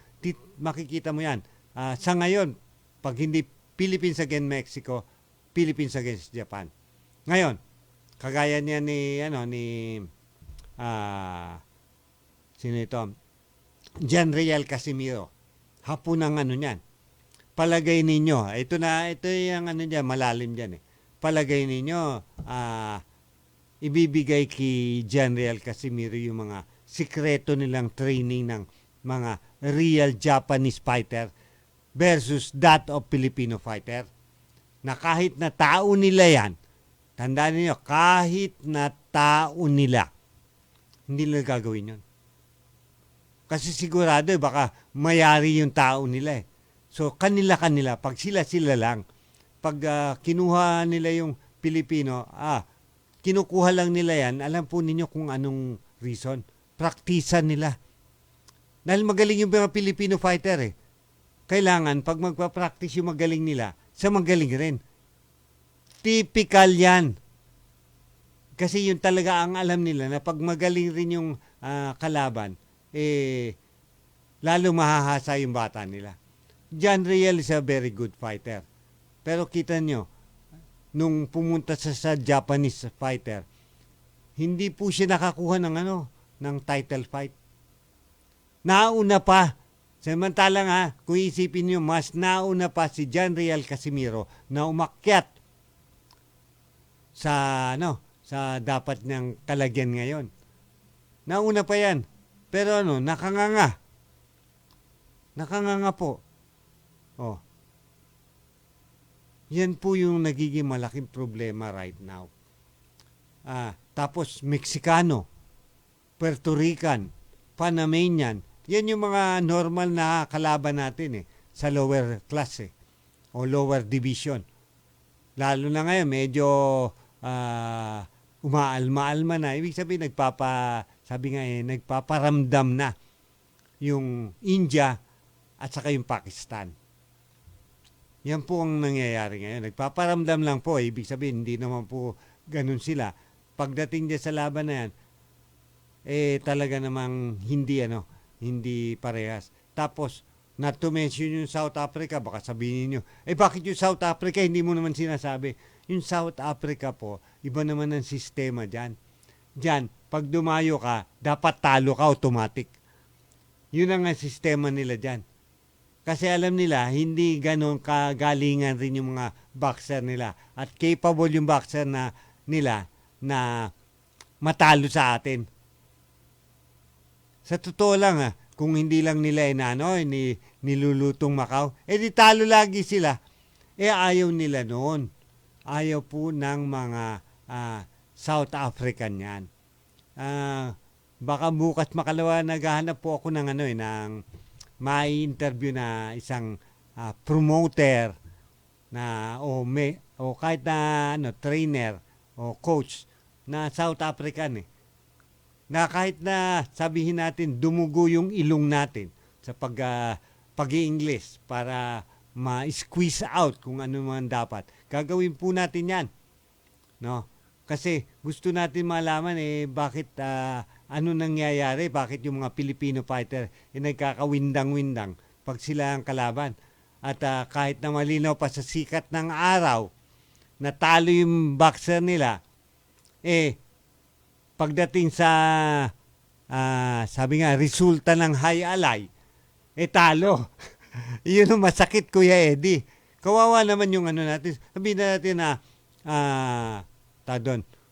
makikita mo yan. Sa ngayon, pag hindi Philippines against Mexico, Philippines against Japan. Ngayon, kagaya niya sino ito? Janriel Casimiro. Hapon ang niyan. Palagay ninyo, ito yung niya, malalim diyan Palagay ninyo, ibibigay kay Janriel Casimiro yung mga sikreto nilang training ng mga real Japanese fighter versus that of Filipino fighter. Na kahit na tao nila yan, tandaan niyo, kahit na tao nila, hindi nila gagawin yun. Kasi sigurado baka mayari yung tao nila So kanila, pag sila lang, pag kinuha nila yung Pilipino, kinukuha lang nila yan, alam po ninyo kung anong reason. Praktisan nila. Dahil magaling yung mga Filipino fighter Kailangan, pag magpa-practice yung magaling nila, sa magaling rin. Typical yan. Kasi yun talaga ang alam nila na pag magaling rin yung kalaban, lalo mahahasa yung bata nila. Janriel is a very good fighter. Pero kita nyo, nung pumunta sa Japanese fighter, hindi po siya nakakuha ng title fight. Nauna pa. Samantalang kung isipin nyo, mas nauna pa si Janriel Casimiro na umakyat sa dapat niyang kalagyan ngayon. Nauna pa yan. Pero nakanganga. Nakanganga po. Yan po yung nagiging malaking problema right now. Tapos Mexicano, Puerto Rican, Panamanian, yan yung mga normal na kalaban natin sa lower class o lower division. Lalo na ngayon, medyo umaalma-alma na. Ibig sabihin, nagpaparamdam na yung India at saka yung Pakistan. Yan po ang nangyayari ngayon. Nagpaparamdam lang po. Ibig sabihin, hindi naman po ganun sila. Pagdating dyan sa laban na yan, talaga namang hindi parehas. Tapos, not to mention yung South Africa, baka sabihin nyo, bakit yung South Africa, hindi mo naman sinasabi? Yung South Africa po, iba naman ang sistema dyan. Dyan, pag dumayo ka, dapat talo ka automatic. Yun ang sistema nila dyan. Kasi alam nila, hindi ganon kagalingan rin yung mga boxer nila. At capable yung boxer nila na matalo sa atin. Sa totoo lang, kung hindi lang nila nilulutong Macau, di talo lagi sila. Ayaw nila noon. Ayaw po ng mga South African yan. Baka bukas makalawa naghahanap po ako ng may interview na isang promoter na o kahit na trainer o coach na South African na kahit na sabihin natin dumugo yung ilong natin sa pag-i-English para ma-squeeze out kung ano man dapat. Gagawin po natin 'yan. No? Kasi gusto natin malaman bakit ano nangyayari, bakit yung mga Filipino fighter nagkakawindang-windang pag sila ang kalaban. At kahit na malinaw pa sa sikat ng araw na talo yung boxer nila, pagdating sa sabi nga, resulta ng high alay, talo. Yun ang masakit, Kuya Eddie. Kawawa naman yung natin. Sabihin natin na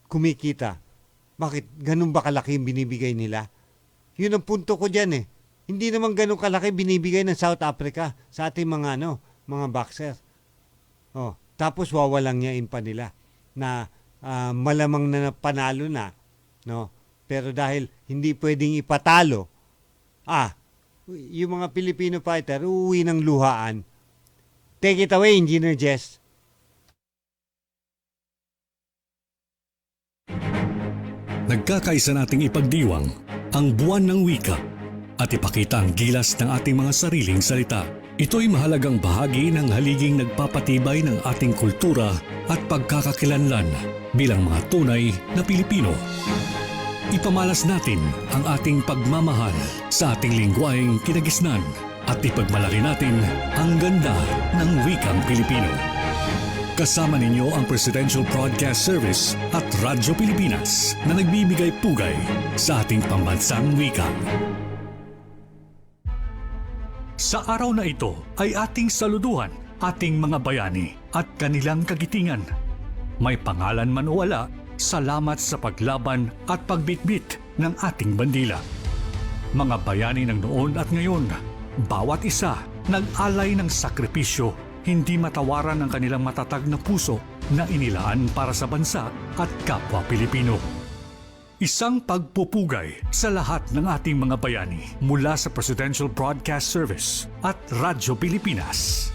kumikita. Bakit? Ganun ba kalaki yung binibigay nila? Yun ang punto ko dyan Hindi naman ganun kalaki binibigay ng South Africa sa ating mga boxer. Tapos wawalang niyain pa nila na malamang na panalo na. No? Pero dahil hindi pwedeng ipatalo, yung mga Filipino fighter uuwi ng luhaan. Take it away, Engineer Jess.
Nagkakaisa nating ipagdiwang ang buwan ng wika at ipakita ang gilas ng ating mga sariling salita. Ito'y mahalagang bahagi ng haliging nagpapatibay ng ating kultura at pagkakakilanlan bilang mga tunay na Pilipino. Ipamalas natin ang ating pagmamahal sa ating lingwaeng kinagisnan at ipagmalaki natin ang ganda ng wikang Pilipino. Kasama ninyo ang Presidential Broadcast Service at Radyo Pilipinas na nagbibigay pugay sa ating pambansang wika. Sa araw na ito ay ating saluduhan ating mga bayani at kanilang kagitingan. May pangalan man o wala, salamat sa paglaban at pagbitbit ng ating bandila. Mga bayani ng noon at ngayon, bawat isa nag-alay ng sakripisyo, hindi matawaran ang kanilang matatag na puso na inilaan para sa bansa at kapwa Pilipino. Isang pagpupugay sa lahat ng ating mga bayani mula sa Presidential Broadcast Service at Radyo Pilipinas.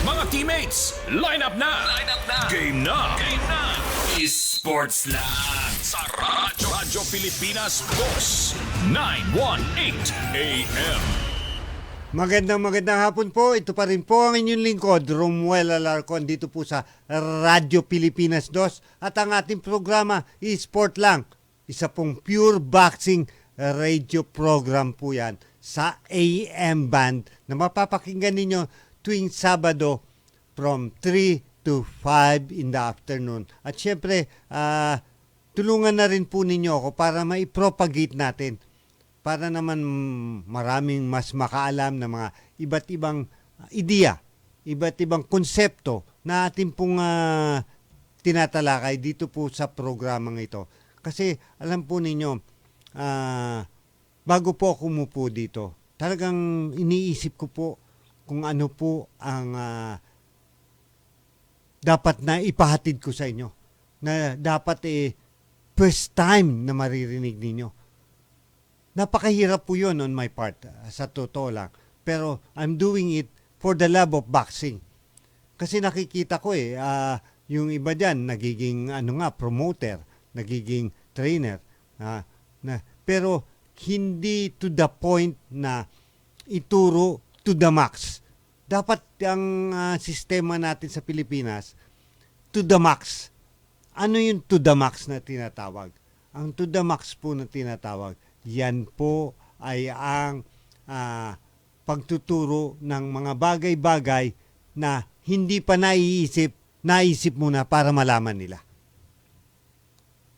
Mga teammates, line up na! Game na! Esports Land sa Radyo Pilipinas Boss 918 AM.
Magandang hapon po. Ito pa rin po ang inyong lingkod, Romuel Alarcon, dito po sa Radyo Pilipinas 2. At ang ating programa, Esport Lang. Isa pong pure boxing radio program po yan sa AM band na mapapakinggan ninyo tuwing Sabado from 3 to 5 in the afternoon. At syempre, tulungan na rin po ninyo ako para maipropagate natin. Para naman maraming mas makaalam na mga iba't ibang ideya, iba't ibang konsepto na ating pong tinatalakay dito po sa programang ito. Kasi alam po ninyo, bago po ako umupo dito, talagang iniisip ko po kung ano po ang dapat na ipahatid ko sa inyo. Na dapat first time na maririnig ninyo. Napakahirap po yun on my part, sa totoo lang. Pero I'm doing it for the love of boxing. Kasi nakikita ko Yung iba dyan, nagiging promoter, nagiging trainer. Pero hindi to the point na ituro to the max. Dapat ang sistema natin sa Pilipinas, to the max. Ano yung to the max na tinatawag? Ang to the max po na tinatawag, yan po ay ang pagtuturo ng mga bagay-bagay na hindi pa naisip muna para malaman nila.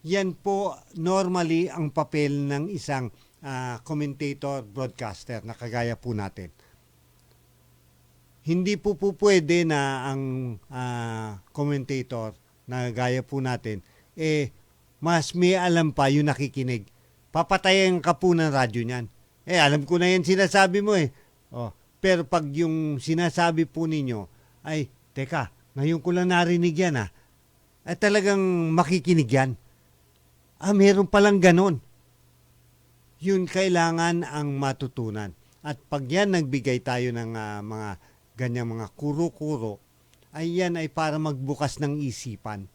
Yan po normally ang papel ng isang commentator, broadcaster na kagaya po natin. Hindi po pwede na ang commentator na gaya po natin, mas may alam pa yung nakikinig. Papatayin ka po ng radyo niyan. Alam ko na yan sinasabi mo . Pero pag yung sinasabi po ninyo, ay, teka, ngayon ko lang narinig yan ay talagang makikinig yan. Meron palang ganon. Yun kailangan ang matutunan. At pag yan nagbigay tayo ng mga ganyang mga kuro-kuro, ay yan ay para magbukas ng isipan.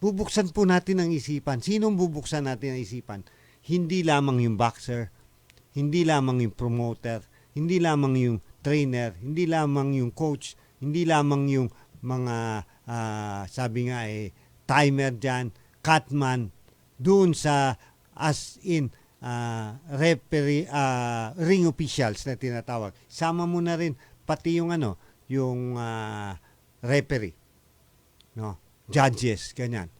Bubuksan po natin ang isipan. Sinong bubuksan natin ang isipan? Hindi lamang yung boxer, hindi lamang yung promoter, hindi lamang yung trainer, hindi lamang yung coach, hindi lamang yung mga sabi nga timer dyan, cutman, doon sa as in referee, ring officials na tinatawag. Sama mo na rin pati yung yung referee, no, judges, ganyan.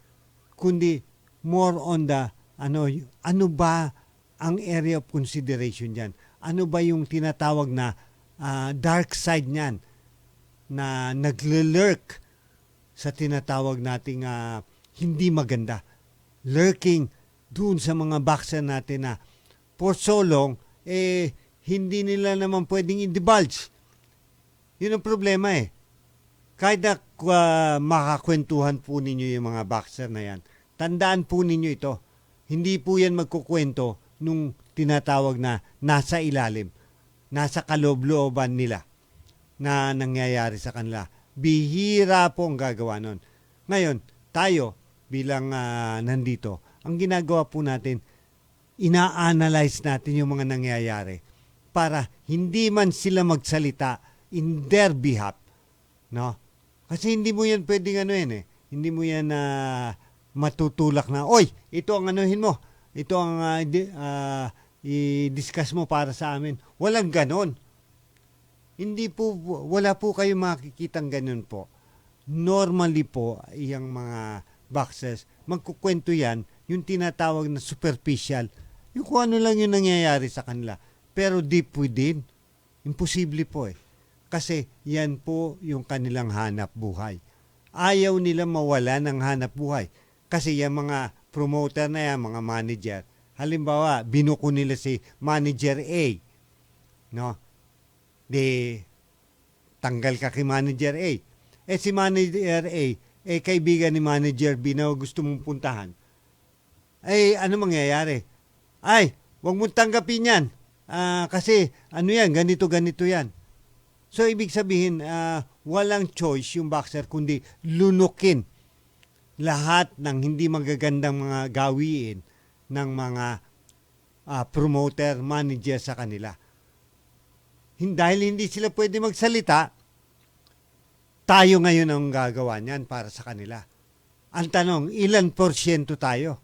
Kundi more on the ano ba ang area of consideration diyan? Ano ba yung tinatawag na dark side niyan na nagle-lurk sa tinatawag nating hindi maganda. Lurking doon sa mga boxer natin na for so long, hindi nila naman pwedeng indulge. Yun ang problema Kahit na makakwentuhan po ninyo yung mga boxer na yan, tandaan po ninyo ito. Hindi po yan magkukwento nung tinatawag na nasa ilalim, nasa kaloob-looban nila na nangyayari sa kanila. Bihira po ang gagawa nun. Ngayon, tayo bilang nandito, ang ginagawa po natin, ina-analyze natin yung mga nangyayari para hindi man sila magsalita in their behalf. No? Kasi hindi mo yan pwedeng hindi mo yan matutulak na, oy, ito ang anuhin mo. Ito ang i-discuss mo para sa amin. Walang ganon. Wala po kayo makikitang ganon po. Normally po, yung mga boxers, magkukwento yan, yung tinatawag na superficial, yung kung ano lang yung nangyayari sa kanila. Pero deep within, imposible po Kasi yan po yung kanilang hanap buhay. Ayaw nila mawala ng hanap buhay. Kasi yung mga promoter na yan, mga manager, halimbawa, binuko nila si manager A, no? Tanggal ka kay manager A. Si manager A, kaibigan ni manager B na gusto mong puntahan. Ano mangyayari? Huwag mong tanggapin yan. Kasi, ganito yan. So, ibig sabihin, walang choice yung boxer kundi lunukin lahat ng hindi magagandang mga gawiin ng mga promoter, manager sa kanila. Dahil hindi sila pwede magsalita, tayo ngayon ang gagawa niyan para sa kanila. Ang tanong, ilan porsyento tayo?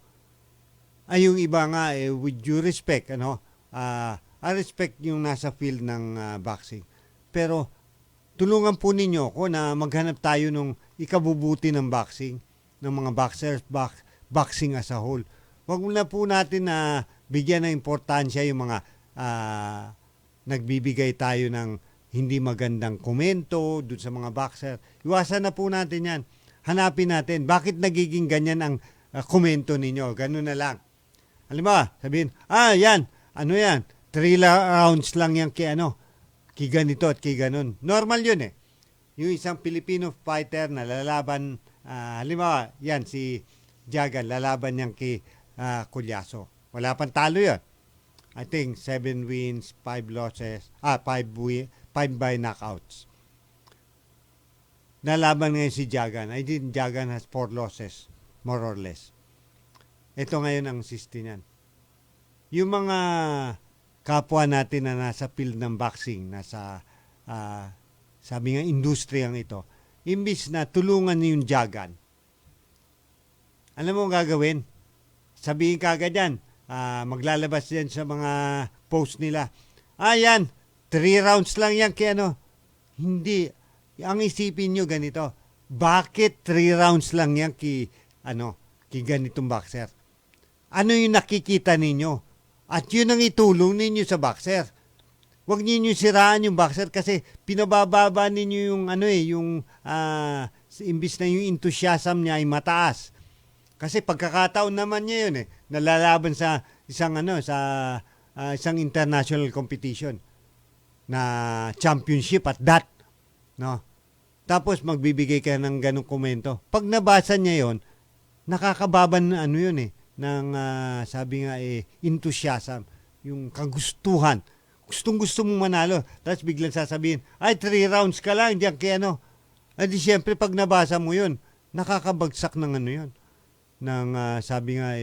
Yung iba nga, with due respect, I respect yung nasa field ng boxing. Pero, tulungan po ninyo ako na maghanap tayo ng ikabubuti ng boxing, ng mga boxers, boxing as a whole. Huwag na po natin na bigyan ng importansya yung mga nagbibigay tayo ng hindi magandang komento dun sa mga boxer. Iwasan na po natin yan. Hanapin natin, bakit nagiging ganyan ang komento ninyo? Ganun na lang. Halimbawa, sabihin, yan, 3 rounds lang yan kay ganito at kay ganun. Normal yun Yung isang Filipino fighter na lalaban, halimbawa, yan, si Jagan, lalaban niyan kay Culyaso. Wala pang talo yun. I think 7 wins, 5 losses, 5 by knockouts. nalaban ngayon si Jagan. I think Jagan has 4 losses, more or less. Ito ngayon ang 16 niyan. Yung mga kapwa natin na nasa field ng boxing, nasa sabi nga industriyang ito, imbis na tulungan niyo yung Jagan, alam mo ang gagawin? Sabihin kagad yan, maglalabas yan sa mga post nila. Yan, 3 rounds lang yan kaya ano. Hindi. Ang isipin nyo ganito, bakit 3 rounds lang yan ki ganitong boxer? Ano yung nakikita ninyo? At yun ang itulong ninyo sa boxer. Huwag ninyo siraan yung boxer kasi pinabababa ninyo yung imbis na yung enthusiasm niya ay mataas. Kasi pagkakataon naman niya yun nalalaban sa isang isang international competition na championship at that, no? Tapos magbibigay ka ng ganong komento. Pag nabasa niya yon, nakakababan na ng sabi nga enthusiasm, yung kagustuhan. Gustong-gusto mong manalo. Tapos biglang sasabihin, 3 rounds ka lang, diyan kaya di syempre pag nabasa mo yun, nakakabagsak ng yun. Ng sabi nga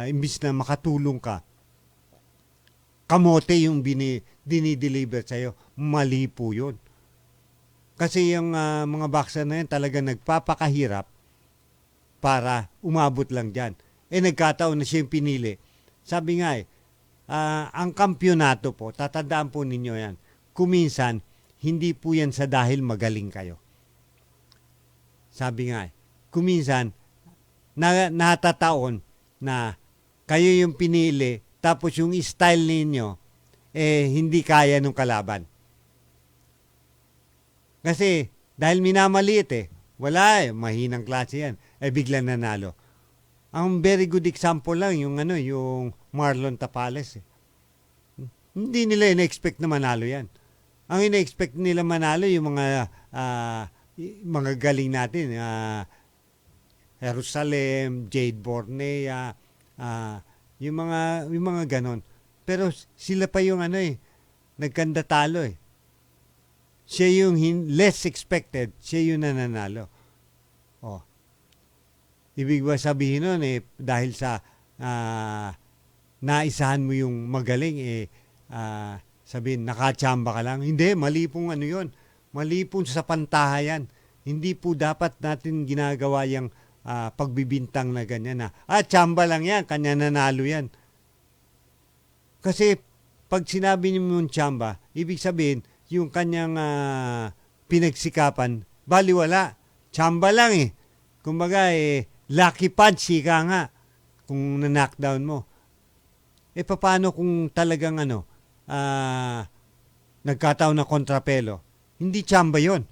imbis na makatulong ka, kamote yung dinideliver sa'yo. Mali po yun. Kasi yung mga boxer na yan talaga nagpapakahirap para umabot lang dyan. Nagkataon na siya yung pinili. Sabi nga ang kampyonato po, tatandaan po ninyo yan, kuminsan, hindi po yan sa dahil magaling kayo. Sabi nga kuminsan, natataon na kayo yung pinili, tapos yung style ninyo, hindi kaya nung kalaban. Kasi, dahil minamaliit wala mahinang klase yan, biglang nanalo. Ang very good example lang, yung Marlon Tapales. Hindi nila ina-expect na manalo yan. Ang ina-expect nila manalo, yung mga galing natin, Jerusalem, Jade Bornea, yung mga ganon. Pero sila pa yung nagkanda talo Siya yung less expected, siya yung nananalo. Ibig ba sabihin nun dahil sa naisahan mo yung magaling sabihin nakachamba ka lang. Hindi, mali pong yun. Mali pong sa pantahayan. Hindi po dapat natin ginagawa yung pagbibintang na ganyan chamba lang yan, kanya nanalo yan. Kasi pag sinabi niyo yung chamba, ibig sabihin yung kanyang pinagsikapan, baliwala. Chamba lang Kumbaga lucky punch ka nga kung na-knockdown mo. Paano kung talagang nagkataon na kontrapelo? Hindi chamba yon.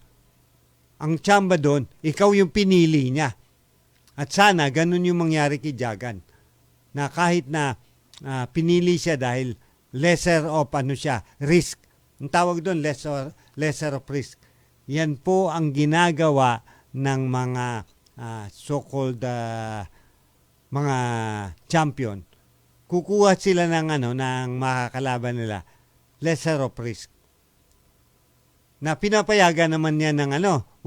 Ang chamba doon, ikaw yung pinili niya. At sana ganun yung mangyari kay Jagan. Na kahit na pinili siya dahil lesser of risk. Ang tawag doon, lesser of risk. Yan po ang ginagawa ng mga so-called mga champion. Kukuha sila ng ng makakalaban nila, lesser of risk. Na pinapayagan naman yan ng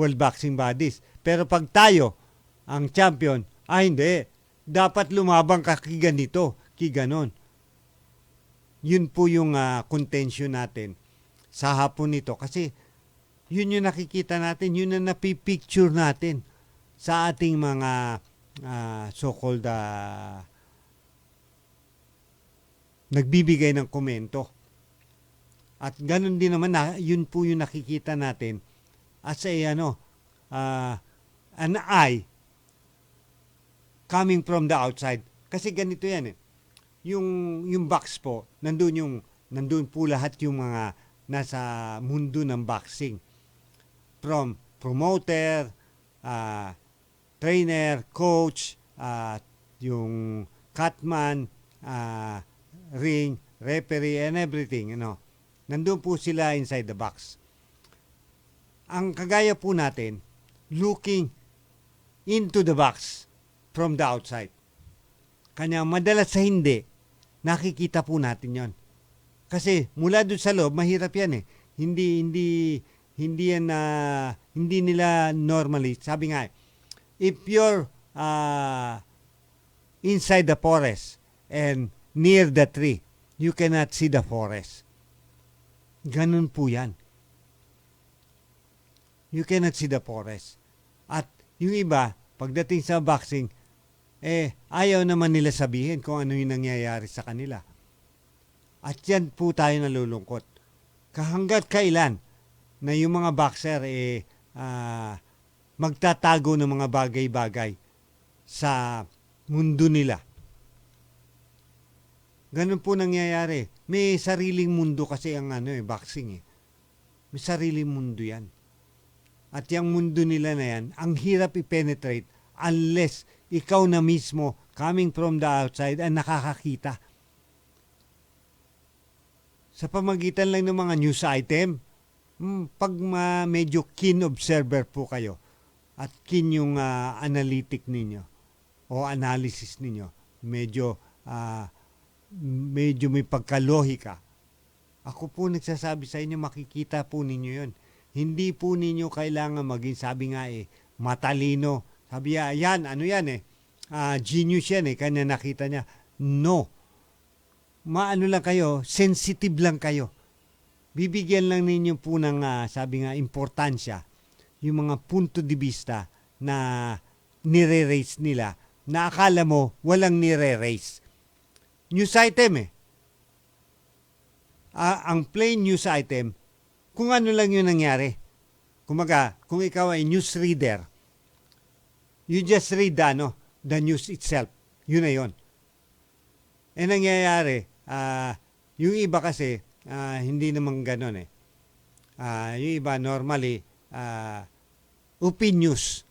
World Boxing Bodies. Pero pag tayo, ang champion, hindi. Dapat lumabang ka ganito, ganon. Yun po yung contention natin sa hapon nito. Kasi yun yung nakikita natin, yun ang napipicture natin sa ating mga so-called nagbibigay ng komento. At ganun din naman, yun po yung nakikita natin as an eye coming from the outside. Kasi ganito yan Yung box po, nandun po lahat yung mga nasa mundo ng boxing. From promoter, trainer, coach, yung cutman, ring, referee, and everything, Nandun po sila inside the box. Ang kagaya po natin, looking into the box from the outside. Kanya madalas sa hindi, nakikita po natin yon. Kasi mula doon sa loob, mahirap yan hindi nila normally, sabi nga, if you're inside the forest and near the tree, you cannot see the forest. Ganun po yan. You cannot see the forest. At yung iba, pagdating sa boxing, ayaw naman nila sabihin kung ano yung nangyayari sa kanila. At yan po tayo nalulungkot. Hanggat kailan na yung mga boxer magtatago ng mga bagay-bagay sa mundo nila. Ganun po nangyayari. May sariling mundo kasi ang boxing. May sariling mundo yan. At yung mundo nila na yan, ang hirap i-penetrate unless ikaw na mismo, coming from the outside, ang nakakakita. Sa pamagitan lang ng mga news item, pag medyo keen observer po kayo at keen yung analytic ninyo o analysis ninyo, medyo may pagkalohika. Ako po nagsasabi sa inyo, makikita po ninyo yon. Hindi po ninyo kailangan maging, sabi nga matalino. Sabi yan, genius yan kanya nakita niya. No. Maano lang kayo, sensitive lang kayo. Bibigyan lang ninyo po ng, sabi nga, importansya, yung mga punto de vista na nire-raise nila, na akala mo walang nire-raise. News item ang plain news item, kung ano lang yung nangyari. Kumaga, kung ikaw ay news reader, you just read the news itself. Yun na yun. Nangyayari, yung iba kasi, hindi naman ganon yung iba normally, opinions.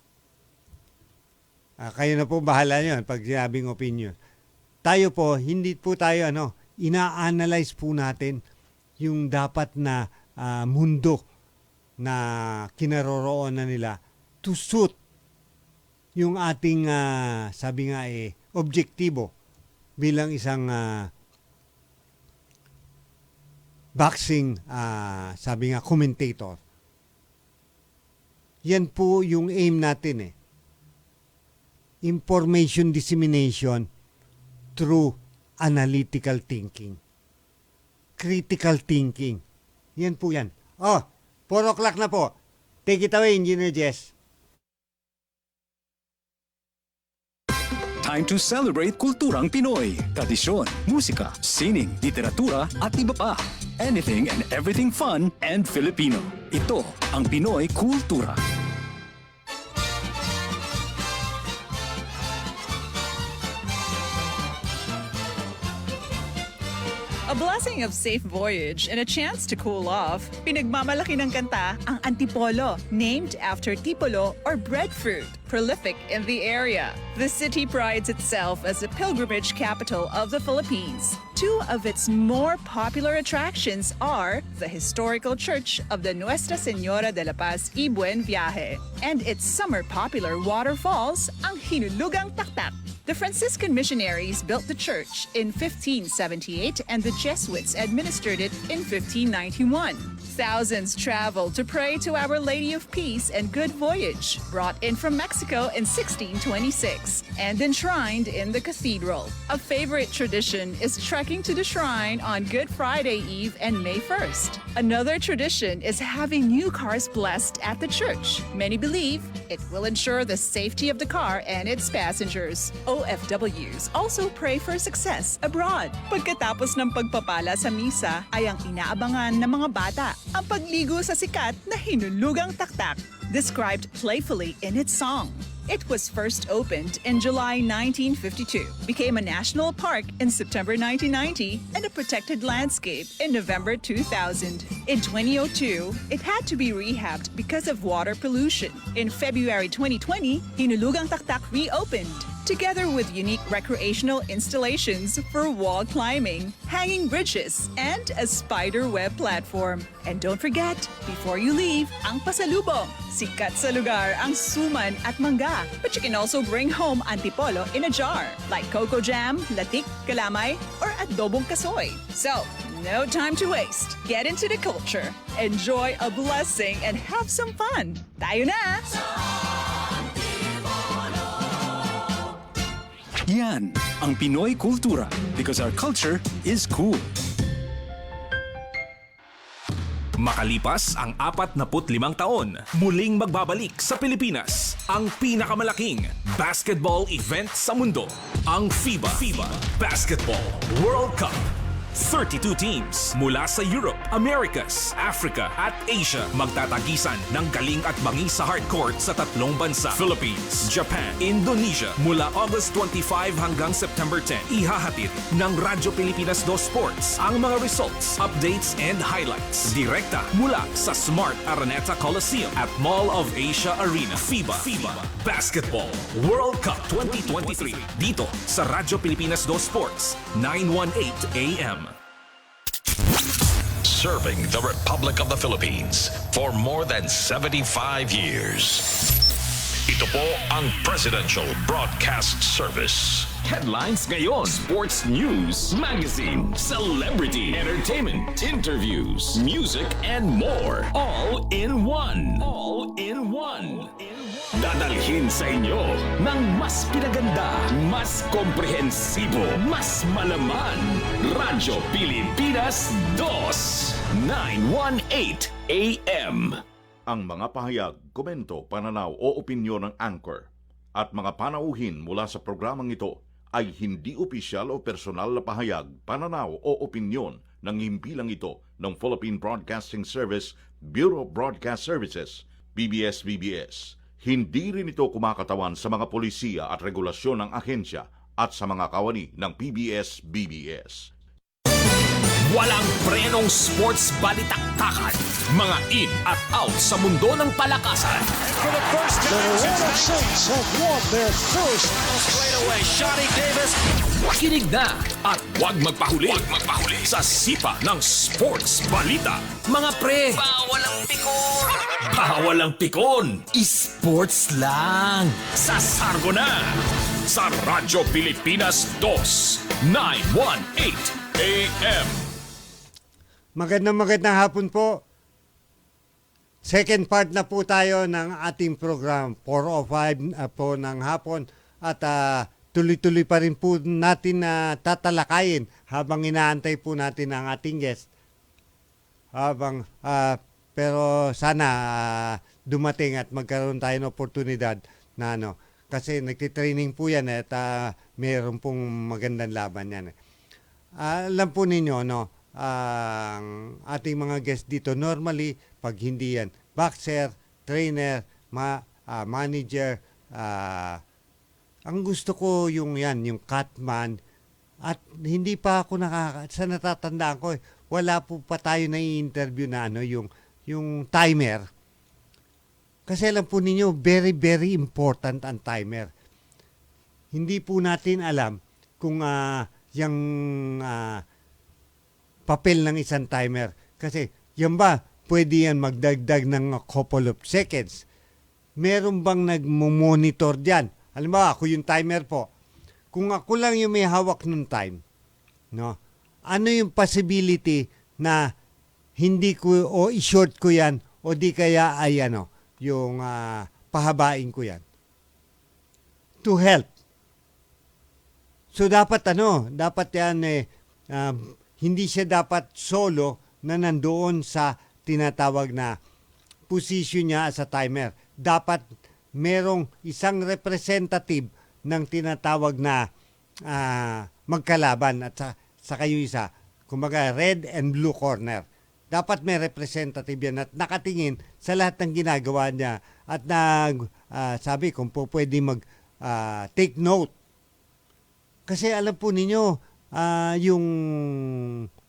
Kayo na po bahala nyo pag sinabing opinion. Tayo po, hindi po tayo ina-analyze po natin yung dapat na mundo na kinaroroonan nila to suit yung ating sabi nga objektibo bilang isang boxing sabi nga commentator. Yan po yung aim natin Information dissemination through analytical thinking. Critical thinking. Yan po yan. 4 o'clock na po. Take it away, Engineer Jess.
Time to celebrate kulturang Pinoy. Tradisyon, musika, sining, literatura at iba pa. Anything and everything fun and Filipino. Ito ang Pinoy Kultura.
A blessing of safe voyage and a chance to cool off, pinagmamalaki ng kanta ang Antipolo, named after tipolo or breadfruit, prolific in the area. The city prides itself as the pilgrimage capital of the Philippines. 2 of its more popular attractions are the historical church of the Nuestra Señora de la Paz y Buen Viaje and its summer popular waterfalls, ang Hinulugang Taktak. The Franciscan missionaries built the church in 1578 and the Jesuits administered it in 1591. Thousands traveled to pray to Our Lady of Peace and Good Voyage, brought in from Mexico in 1626 and enshrined in the cathedral. A favorite tradition is trekking to the shrine on Good Friday Eve and May 1st. Another tradition is having new cars blessed at the church. Many believe it will ensure the safety of the car and its passengers. OFWs also pray for success abroad. Pagkatapos ng pagpapala sa misa ay ang inaabangan ng mga bata ang pagligo sa sikat na Hinulugang Taktak, described playfully in its song. It was first opened in July 1952, became a national park in September 1990, and a protected landscape in November 2000. In 2002, it had to be rehabbed because of water pollution. In February 2020, Hinulugang Taktak reopened, together with unique recreational installations for wall climbing, hanging bridges, and a spider web platform. And don't forget, before you leave, ang pasalubong. Sikat sa lugar ang suman at mangga. But you can also bring home antipolo in a jar, like cocoa jam, latik, kalamay, or adobong kasoy. So, No time to waste. Get into the culture. Enjoy a blessing and have some fun. Tayo na!
Yan ang Pinoy Kultura because our culture is cool.
Makalipas ang 45 taon, muling magbabalik sa Pilipinas ang pinakamalaking basketball event sa mundo, ang FIBA Basketball World Cup. 32 teams mula sa Europe, Americas, Africa at Asia magtatagisan ng galing at bangi sa hardcourt sa tatlong bansa: Philippines, Japan, Indonesia. Mula August 25 hanggang September 10, ihahatid ng Radyo Pilipinas 2 Sports ang mga results, updates and highlights direkta mula sa Smart Araneta Coliseum at Mall of Asia Arena. FIBA Basketball World Cup 2023 dito sa Radyo Pilipinas 2 Sports, 918 AM.
Serving the Republic of the Philippines for more than 75 years. Ito po ang Presidential Broadcast Service.
Headlines ngayon, sports news, magazine, celebrity, entertainment, interviews, music, and more. All in one. Dadalhin sa inyo ng mas pinaganda, mas komprehensibo, mas malaman. Radyo Pilipinas 2, 918 AM.
Ang mga pahayag, komento, pananaw o opinyon ng anchor at mga panauhin mula sa programang ito ay hindi opisyal o personal na pahayag, pananaw o opinyon ng himpilang ito ng Philippine Broadcasting Service, Bureau of Broadcast Services, PBS-BBS. Hindi rin ito kumakatawan sa mga polisiya at regulasyon ng ahensya at sa mga kawani ng PBS-BBS.
Walang prenong sports balitaktakan. Mga in at out sa mundo ng palakasan.
For the first time, the Red Saints have won their first.
Straight away, Shotty Davis. Kinig na at huwag magpahuli. Sa sipa ng sports balita. Mga pre, bawal ang pikon. Bawal ang pikon. Sports lang. Sa Sargo na. Sa Radyo Pilipinas 2, 918 AM.
Magandang hapon po. Second part na po tayo ng ating program, 4:05 po ng hapon. At tuloy-tuloy pa rin po natin na tatalakayin habang inaantay po natin ang ating guest. Pero sana dumating at magkaroon tayo ng oportunidad na kasi nagtitraining po yan at mayroon pong magandang laban yan. Alam po ninyo, ang ating mga guest dito, normally, pag hindi yan, boxer, trainer, manager, ang gusto ko yung cutman, at hindi pa ako sa natatandaan ko, wala po pa tayo na i-interview na yung timer. Kasi alam po ninyo, very, very important ang timer. Hindi po natin alam kung yung papel ng isang timer. Kasi, yan ba, pwede yan magdagdag ng a couple of seconds. Meron bang nagmo-monitor dyan? Alam mo, ako yung timer po. Kung ako lang yung may hawak ng time, ano yung possibility na hindi ko, o i-short ko yan, o di kaya ay yung pahabain ko yan? To help. So, dapat dapat yan hindi siya dapat solo na nandoon sa tinatawag na position niya as a timer. Dapat merong isang representative ng tinatawag na magkalaban at saka yung isa, kumbaga red and blue corner. Dapat may representative yan at nakatingin sa lahat ng ginagawa niya at sabi kung po pwede take note. Kasi alam po ninyo, yung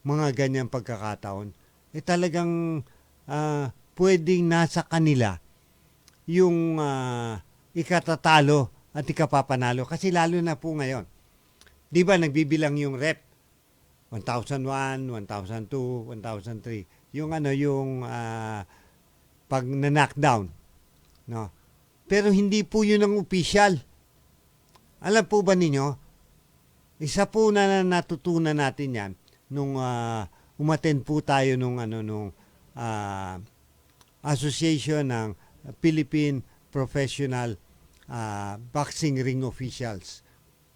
mga ganyang pagkakataon, talagang pwedeng nasa kanila yung ikatatalo at ikapapanalo. Kasi lalo na po ngayon, di ba nagbibilang yung rep, 1,001, 1,002, 1,003, yung pag na-knockdown. Pero hindi po yun ang opisyal. Alam po ba ninyo, isa po na natutunan natin yan nung umattend po tayo nung association ng Philippine Professional Boxing Ring Officials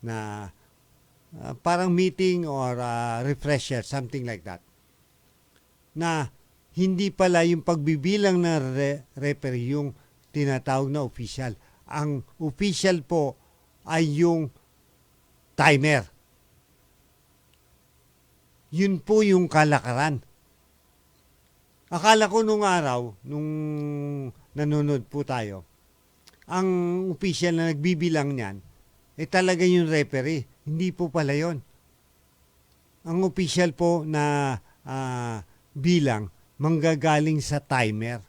na parang meeting or refresher, something like that. Na hindi pala yung pagbibilang na referee yung tinatawag na official. Ang official po ay yung timer. Yun po yung kalakaran. Akala ko nung araw, nung nanonood po tayo, ang official na nagbibilang niyan, talaga yung referee. Hindi po pala yun. Ang official po na bilang, manggagaling sa timer.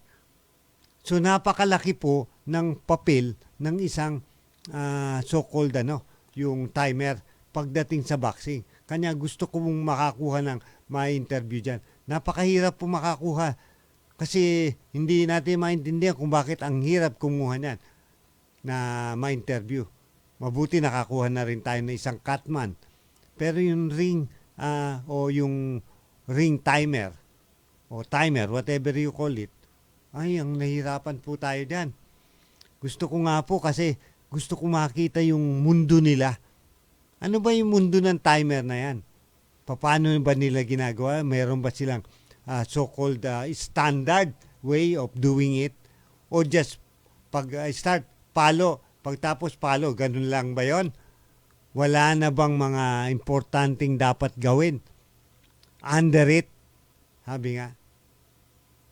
So napakalaki po ng papel ng isang so-called yung timer pagdating sa boxing. Kanya gusto ko mong makakuha ng ma-interview dyan. Napakahirap po makakuha kasi hindi natin maintindihan kung bakit ang hirap kumuha niyan na ma-interview. Mabuti nakakuha na rin tayo ng isang catman. Pero yung ring o yung ring timer o timer, whatever you call it, ay, ang nahirapan po tayo dyan. Gusto ko nga po kasi gusto ko makita yung mundo nila. Ano ba yung mundo ng timer na yan? Paano ba nila ginagawa? Mayroon ba silang so-called standard way of doing it? O just pag start, palo, pagtapos palo, ganun lang ba yon? Wala na bang mga importanteng dapat gawin? Under it? Sabi nga.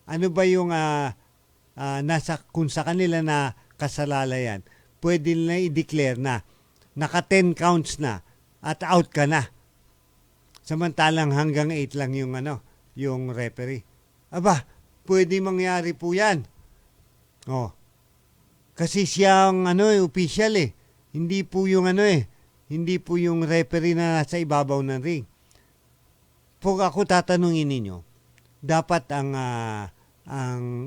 Ano ba yung nasa, kung sa kanila na kasalalayan, pwede nila i-declare na naka 10 counts na at out ka na. Samantalang hanggang 8 lang yung yung referee. Aba, pwede mangyari po 'yan. Oh. Kasi siyang official eh. Hindi po yung hindi po yung referee na nasa ibabaw ng ring. Pag ako tatanungin ninyo, dapat ang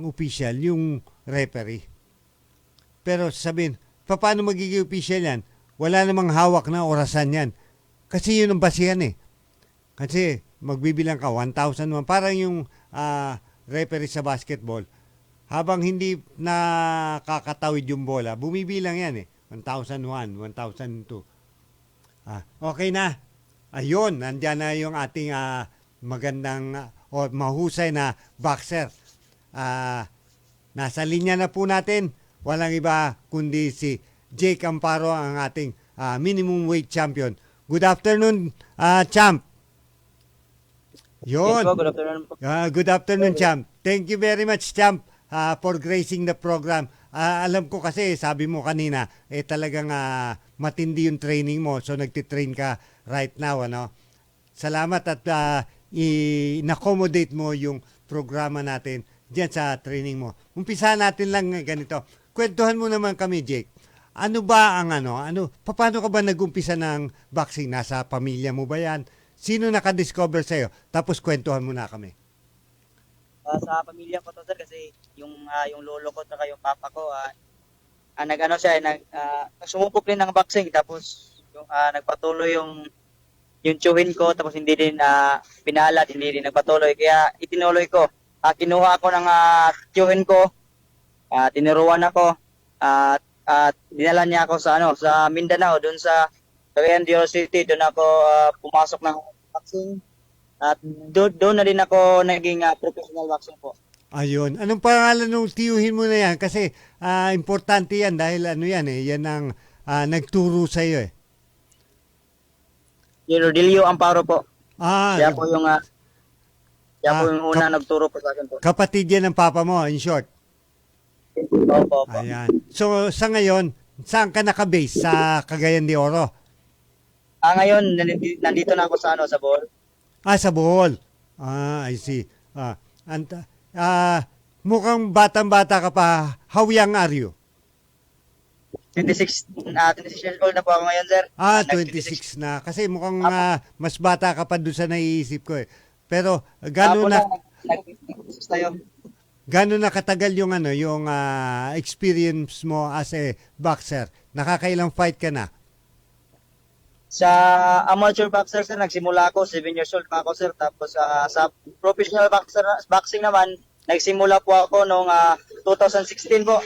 official yung referee. Pero sabihin, paano magiging official yan? Wala namang hawak na orasan yan. Kasi yun ang basihan eh. Kasi magbibilang ka 1,001. Parang yung referee sa basketball. Habang hindi nakakatawid yung bola, bumibilang yan eh. 1,001, 1,002. Okay na. Ayun, nandyan na yung ating magandang o mahusay na boxer. Nasa linya na po natin. Walang iba kundi si Jake Amparo, ang ating minimum weight champion. Good afternoon, champ. Yun.
Yes, good afternoon.
Good afternoon, champ. Thank you very much, champ, for gracing the program. Alam ko kasi, sabi mo kanina, talagang matindi yung training mo. So, nagtitrain ka right now, Salamat at in-accommodate mo yung programa natin diyan sa training mo. Umpisa natin lang ganito. Kwentuhan mo naman kami, Jake. Ano ba ang paano ka ba nag-umpisa ng boxing? Nasa pamilya mo ba yan? Sino naka-discover sa'yo? Tapos kwentuhan mo na kami.
Sa pamilya ko to, sir, kasi yung lolo ko at yung papa ko, sumupok din ng boxing. Tapos nagpatuloy yung tiyuhin ko, tapos hindi din pinalat, hindi din nagpatuloy. Kaya itinuloy ko. Kinuha ako ng tiyuhin ko, tinuruan ako, at dinala niya ako sa Mindanao, doon sa Cagayan de Oro City. Doon ako pumasok ng boxing. At doon na din ako naging professional boxing po.
Ayun. Anong pangalan ng tiyuhin mo na yan? Kasi importante yan dahil yan ang nagturo sa iyo eh.
Yung Rodilio Amparo po. Siya po yung una nagturo po sa akin po.
Kapatid yan ng papa mo, in short.
Opo.
Ayan. So, sa ngayon, saan ka naka-base? Sa Cagayan de Oro?
Ngayon, nandito na ako sa Bohol.
Sa Bohol. I see. Mukhang batang-bata ka pa. How young are you?
26 years old na po ako ngayon, sir.
26 na. Kasi mukhang mas bata ka pa doon sa naiisip ko eh. Pero, gano'n na katagal yung experience mo as a boxer? Nakakailang fight ka na?
Sa amateur boxer, sir, nagsimula ako, 7 years old pa ako, sir. Tapos sa professional boxing naman, nagsimula po ako noong 2016 po.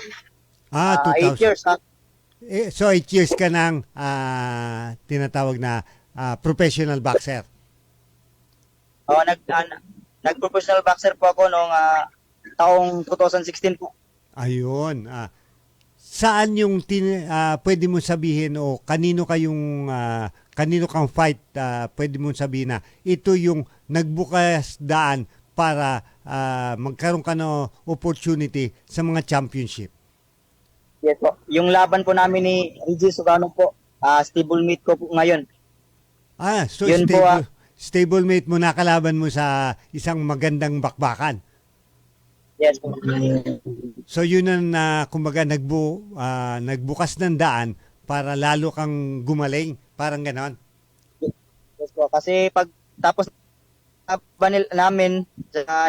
8 years.
So 8 years ka ng tinatawag na professional boxer.
Nag-professional boxer po ako noong taong 2016 po.
Ayun. Saan yung pwede mo sabihin o kanino kang fight, pwede mo sabihin na ito yung nagbukas daan para magkaroon ka ng opportunity sa mga championship?
Yes po. Yung laban po namin ni Reggie Sugano po, stablemate ko po ngayon.
So
yun
stablemate mo, nakalaban mo sa isang magandang bakbakan.
Yes po.
So yun ang kumbaga nagbukas ng daan para lalo kang gumaling, parang ganon.
Yes po, kasi pag tapos namin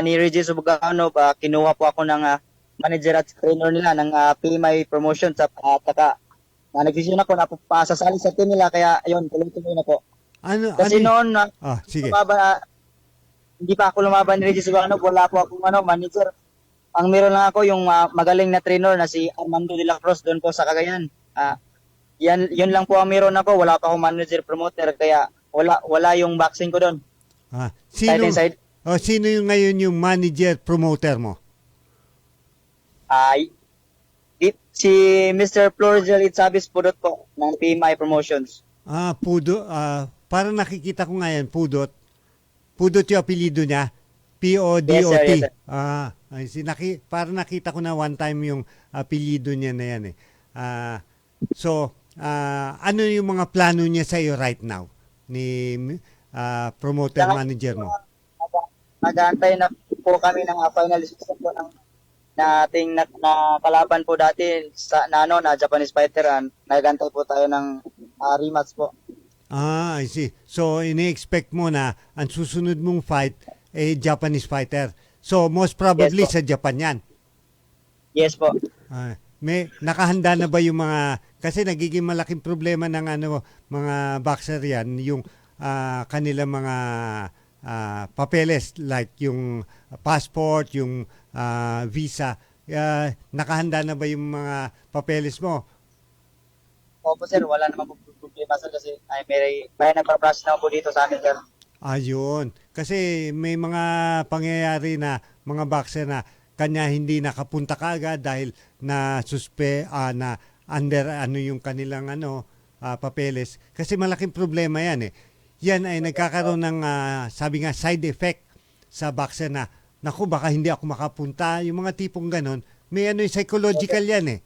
ni Reggie Sugano, kinuha po ako ng manager at trainer nila ng PMI Promotions at nag-decision ako na sasali sa team nila, kaya ayun, tuloy-tuloy na po. Kasi noon
sige.
Hindi pa ako lumaban ni Reggie Sugano, wala po akong manager. Ang meron lang ako yung magaling na trainer na si Armando de la Cruz doon po sa Cagayan. Yun lang po ang meron ako, wala pa akong manager promoter, kaya wala yung boxing ko doon.
Sino yung ngayon yung manager promoter mo?
Si Mr. Florgel Itzabis Pudot po ng PMI Promotions.
Pudot. Parang nakikita ko ngayon, Pudot. Pudot yung apelido niya. P-O-D-O-T.
Yes, sir.
Parang nakita ko na one time yung apelido niya na yan. Ano yung mga plano niya sa iyo right now ni promoter manager mo?
Nag-aantay na po kami ng finalist po ng nating kalaban po dati na Japanese fighter. Nag-aantay po tayo ng rematch po.
I see. So ini-expect mo na ang susunod mong fight Japanese fighter. So most probably sa Japan 'yan.
Yes po.
May nakahanda na ba yung mga, kasi nagiging malaking problema ng mga boxer 'yan, yung kanilang mga papeles like yung passport, yung visa. Nakahanda na ba yung mga papeles mo?
Opo sir, wala naman po problema sir, kasi may nagpa-process na po dito sa amin sir.
Ayun. Kasi may mga pangyayari na mga boxer na kanya hindi nakapunta kaagad dahil na na under yung kanilang papeles. Kasi malaking problema yan eh. Yan ay nagkakaroon ng sabi nga side effect sa boxer na naku, baka hindi ako makapunta. Yung mga tipong ganon, may psychological yan eh.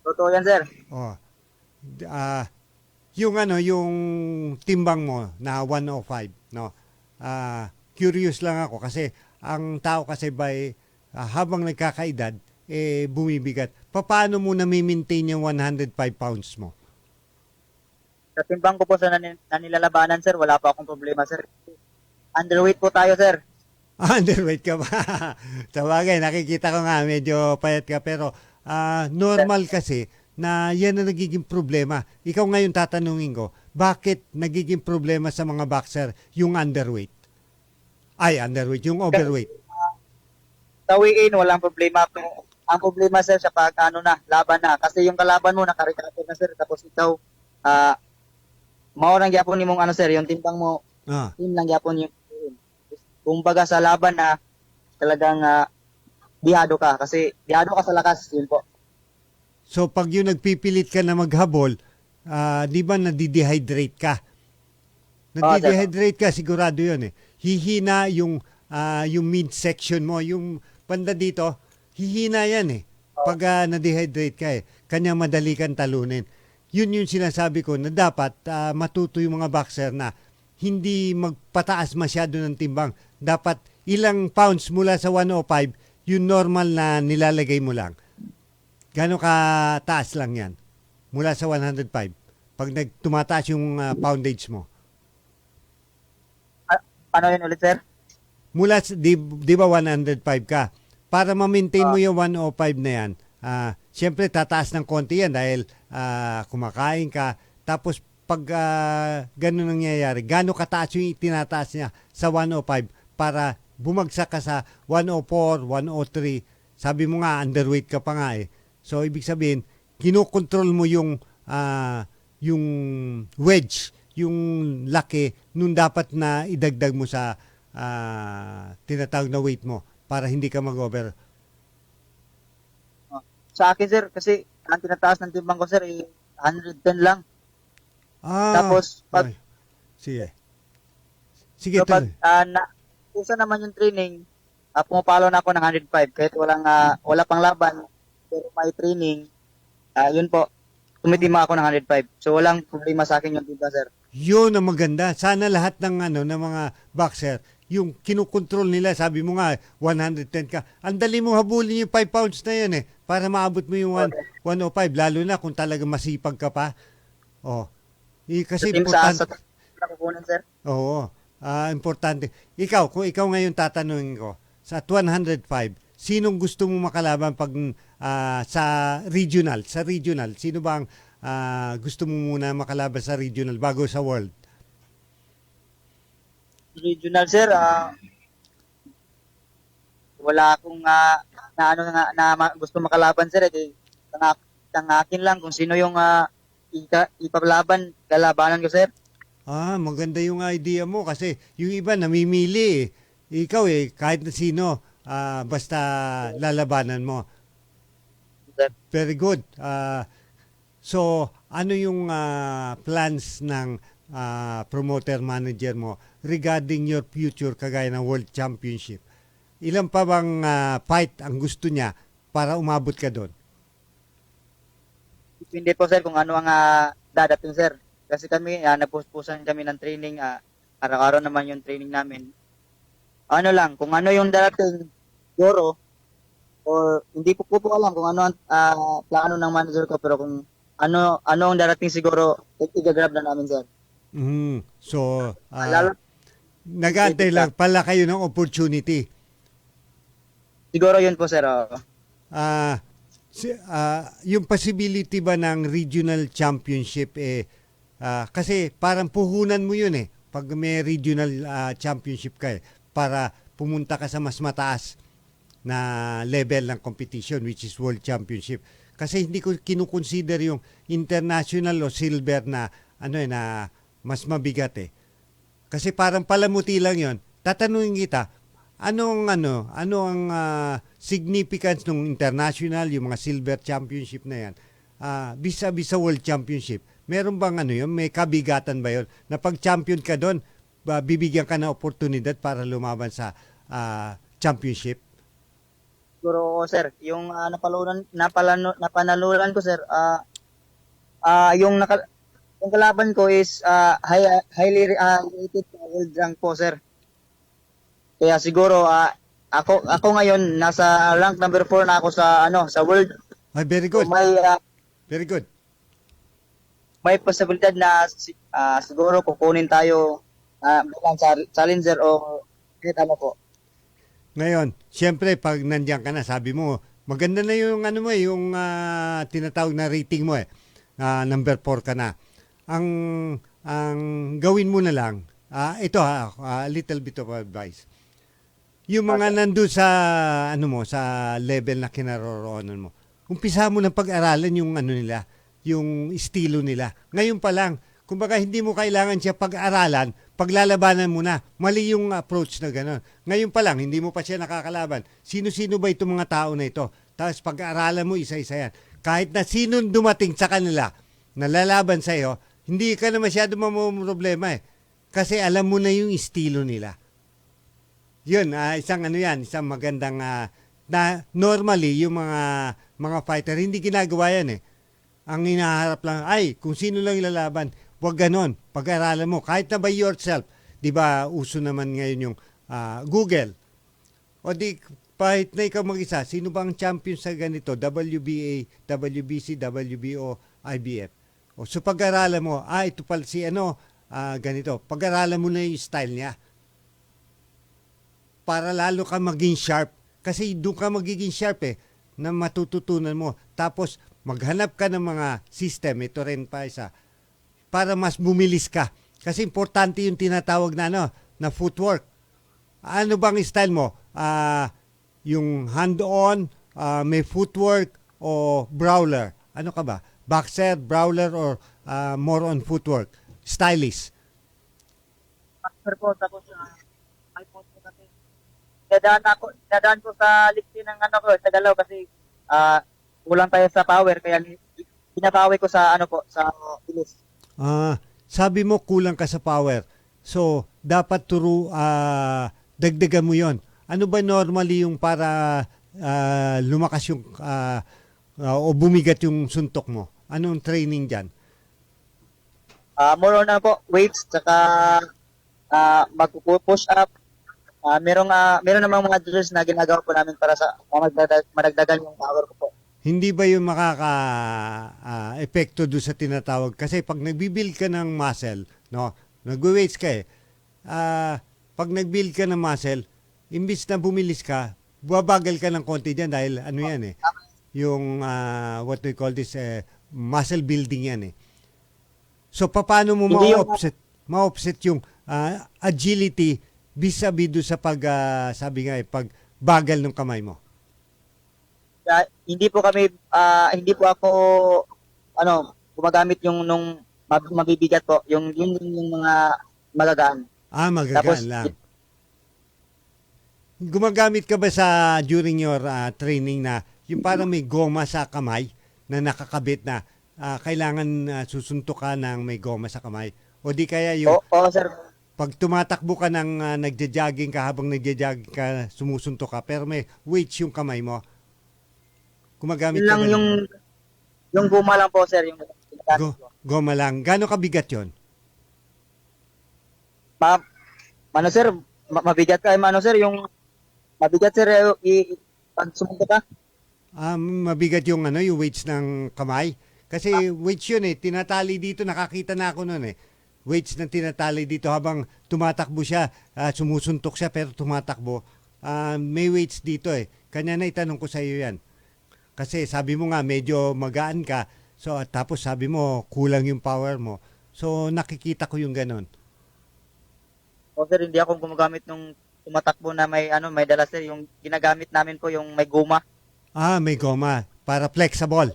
Totoo yan sir.
Yung timbang mo na 105, no? Curious lang ako kasi ang tao kasi habang nagkakaedad bumibigat. Paano mo na-maintain yung 105 pounds mo?
Sa timbang ko po sa nanilalabanan sir, wala pa akong problema sir. Underweight po tayo sir.
Underweight ka ba? Sa bagay, nakikita ko nga medyo payat ka, pero normal kasi na yan ang nagiging problema. Ikaw ngayon tatanungin ko, bakit nagiging problema sa mga boxer yung underweight? Underweight, yung overweight.
Sa weigh-in, walang problema. Ang problema sir, sa laban na. Kasi yung kalaban mo, nakarecover na sir. Tapos ikaw, maurang gyapon nimong sir, yung timbang mo, team lang gyapon yung, kumbaga sa laban na, talagang dihado ka. Kasi dihado ka sa lakas, yun po.
So pag yung nagpipilit ka na maghabol, di ba nadidehydrate ka? Nadidehydrate ka, sigurado yun eh. Hihina yung midsection mo, yung banda dito, hihina yan eh. Pag nadihydrate ka eh, kanya madali kang talunin. Yun yung sinasabi ko na dapat matuto yung mga boxer na hindi magpataas masyado ng timbang. Dapat ilang pounds mula sa 105, yung normal na nilalagay mo lang. Gano'ng kataas lang yan? Mula sa 105. Pag tumataas yung poundage mo.
Ano yun ulit, sir?
Mula, di ba 105 ka? Para ma-maintain mo yung 105 na yan, siyempre tataas ng konti yan dahil kumakain ka. Tapos pag ganun nangyayari, gaano kataas yung itinataas niya sa 105 para bumagsak ka sa 104, 103. Sabi mo nga, underweight ka pa nga eh. So, ibig sabihin, kinokontrol mo yung wedge, yung laki, nung dapat na idagdag mo sa tinatawag na weight mo para hindi ka mag-over.
Sa akin, sir, kasi ang tinataas ng timbang ko, sir, 110 lang. Tapos, pag...
Sige. Sige,
so, pag usa naman yung training, pumapalo na ako ng 105 kahit wala pang laban, pero may training, yun po, tumitima ako ng 105. So, walang problema sa akin yung timbang, sir.
Yun ang maganda. Sana lahat ng ng mga boxer, yung kinukontrol nila, sabi mo nga, 110 ka. Ang dali mo habulin yung 5 pounds na yun para maabot mo yung 105, lalo na kung talaga masipag ka pa. Kasi importante.
Sir?
Oo. Importante. Ikaw, kung ikaw ngayon tatanungin ko, sa 105, sinong gusto mo makalaban pag sa regional? Sa regional, sino bang gusto mo muna makalaban sa regional bago sa world?
Regional, sir, wala akong gusto makalaban, sir. Ang akin lang kung sino yung ipalaban, lalabanan ko, sir.
Maganda yung idea mo kasi yung iba namimili eh. Ikaw kahit na sino, basta lalabanan mo. Very good. So, ano yung plans ng promoter manager mo regarding your future kagaya ng World Championship? Ilan pa bang fight ang gusto niya para umabot ka doon?
Hindi po, sir, kung ano ang dadating, sir. Kasi kami, napuspusan kami ng training, araw-araw naman yung training namin. Ano lang, kung ano yung darating, siguro, or hindi po alam kung ano ang plano ng manager ko, pero kung ano ang darating siguro, i-grab na namin, sir.
So, nag-aantay lang pala kayo ng opportunity.
Siguro yun po, sir.
Yung possibility ba ng regional championship kasi parang puhunan mo yun pag may regional championship ka para pumunta ka sa mas mataas na level ng competition, which is World Championship. Kasi hindi ko kinukonsider yung international o silver na na mas mabigat Kasi parang palamuti lang yon. Tatanungin kita, ano ang significance ng international, yung mga silver championship na yan, vis-a-vis sa World Championship? Meron bang may kabigatan ba yon? Na pag champion ka doon, bibigyan ka ng oportunidad para lumaban sa championship?
Siguro, sir, yung napanalunan ko, sir, yung kalaban ko is highly rated world rank po, sir. Kaya siguro ako ngayon nasa rank number 4 na ako sa world.
Very good.
So,
very good.
May posibilidad na siguro kukunin tayo bilang challenger o kahit ano po.
Ngayon, siyempre pag nandiyan ka na, sabi mo, maganda na yung yung tinatawag na rating mo number 4 ka na. Ang gawin mo na lang, ito little bit of advice. Yung mga nandun sa sa level na kinaroroonan mo, umpisa mo ng pag-aralan yung nila, yung estilo nila. Ngayon pa lang, kumbaga hindi mo kailangan siya pag-aralan, paglalabanan mo na. Mali yung approach na gano'n. Ngayon pa lang, hindi mo pa siya nakakalaban. Sino-sino ba itong mga tao na ito? Tapos pag-aralan mo isa-isa yan. Kahit na sino dumating sa kanila, nalalaban sa iyo, hindi ka na masyado problema Kasi alam mo na yung estilo nila. Yun, isang isang magandang na normally yung mga fighter hindi ginagawa yan Ang hinaharap lang kung sino lang ilalaban, wag ganon. Pag-aralan mo kahit na by yourself. 'Di ba? Uso naman ngayon yung Google. O di kahit na ikaw mag-isa, sino bang champion sa ganito? WBA, WBC, WBO, IBF. O so pag-aralan mo, ito pala si ganito. Pag-aralan mo na yung style niya. Para lalo ka maging sharp. Kasi doon ka magiging sharp na matututunan mo. Tapos, maghanap ka ng mga system. Ito rin pa isa. para mas bumilis ka. Kasi importante yung tinatawag na na footwork. Ano bang style mo? Yung hand-on, may footwork o brawler? Ano ka ba? Boxer, brawler or more on footwork? Stylist?
Boxer po, tapos high post po kasi. Dadaan ko sa liksi ng sa galaw kasi kulang tayo sa power kaya binabawi ko sa sa bilis.
Sabi mo kulang ka sa power. So, dapat dagdagan mo 'yon. Ano ba normally yung para lumakas yung o bumigat yung suntok mo? Anong training diyan?
More on po weights tsaka mag-push up. Meron namang mga drills na ginagawa po namin para sa madagdagan yung power ko po.
Hindi ba yung makaka-epekto doon sa tinatawag? Kasi pag nagbibuild ka ng muscle, nag-weights ka pag nag-build ka ng muscle, imbis na bumilis ka, babagal ka ng konti dyan dahil yung what we call this, muscle building yan So, paano mo ma-offset yung agility vis-a-vis doon sa pagbagal ng kamay mo?
Hindi po ako gumagamit yung nung mabibigat po, yung mga magagaan.
Magagaan tapos, lang. Gumagamit ka ba during your training na yung parang may goma sa kamay na nakakabit na kailangan susuntok ka ng may goma sa kamay? O di kaya yung
sir.
Pag tumatakbo ka ng nagja-jogging ka, habang nagja-jogging ka, sumusuntok ka, pero may weights yung kamay mo? Gumagamit ka ba?
Yung goma lang po, sir. Yung
goma lang. Gano'ng kabigat yon?
Sir, mabigat ka. Sir, yung mabigat, sir, pag sumuntok ka?
Mabigat yung yung weights ng kamay? Kasi weights yun tinatali dito, nakakita na ako nun weights na tinatali dito habang tumatakbo siya, sumusuntok siya pero tumatakbo. May weights dito Kanya na itanong ko sa iyo yan. Kasi sabi mo nga medyo magaan ka, so tapos sabi mo kulang yung power mo. So nakikita ko yung ganon.
Sir, hindi ako gumagamit nung tumatakbo na may dala, sir. Yung ginagamit namin po yung may goma.
May goma para flexible.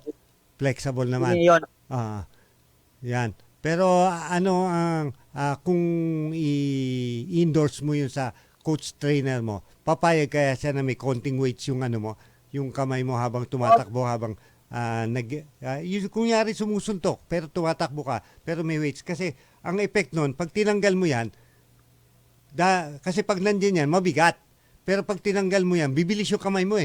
Flexible naman.
Yun.
Yan. Pero kung i-endorse mo yun sa coach trainer mo, papayag kaya siya na may konting weights yung yung kamay mo habang tumatakbo, habang kunyari sumusuntok, pero tumatakbo ka, pero may weights. Kasi ang effect nun, pag tinanggal mo yan, kasi pag nandiyan yan, mabigat. Pero pag tinanggal mo yan, bibilis yung kamay mo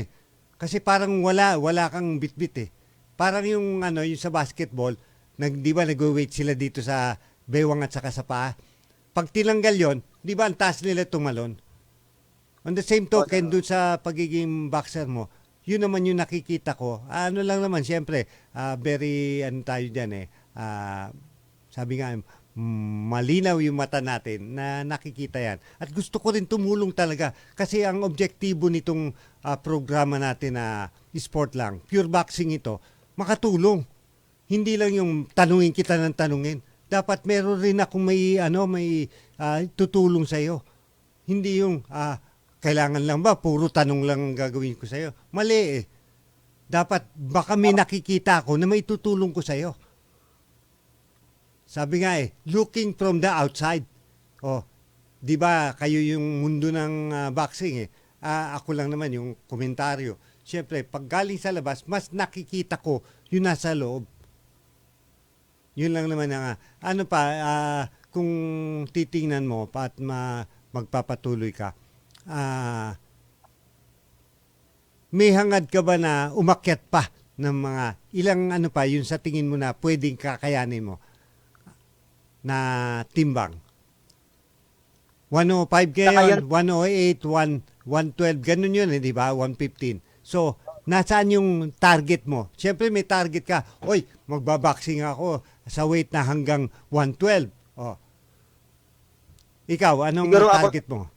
Kasi parang wala kang bitbit Parang yung yung sa basketball, di ba nag-weight sila dito sa bewang at saka sa paa. Pag tinanggal yon, di ba ang taas nila tumalon? On the same token, doon sa pagiging boxer mo, yun naman yung nakikita ko. Lang naman, siyempre, very, tayo dyan sabi nga, malinaw yung mata natin na nakikita yan. At gusto ko rin tumulong talaga kasi ang objektibo nitong programa natin na sport lang, pure boxing ito, makatulong. Hindi lang yung tanungin kita ng tanungin. Dapat meron rin akong may tutulong sa iyo. Hindi yung kailangan lang ba puro tanong lang gagawin ko sa iyo. Mali Dapat baka may nakikita ako na may tutulong ko sa iyo. Sabi nga looking from the outside. Di ba kayo yung mundo ng boxing ako lang naman yung komentaryo. Siyempre, pag galing sa labas, mas nakikita ko yung nasa loob. Yun lang naman kung titingnan mo at magpapatuloy ka, may hangad ka ba na umakyat pa ng mga ilang yung sa tingin mo na pwedeng kakayanin mo na timbang? 105 ngayon, 108, 112, ganun yun di ba? 115. So, nasaan yung target mo? Siyempre may target ka. Magbaboxing ako sa weight na hanggang 112. Ikaw, anong target mo?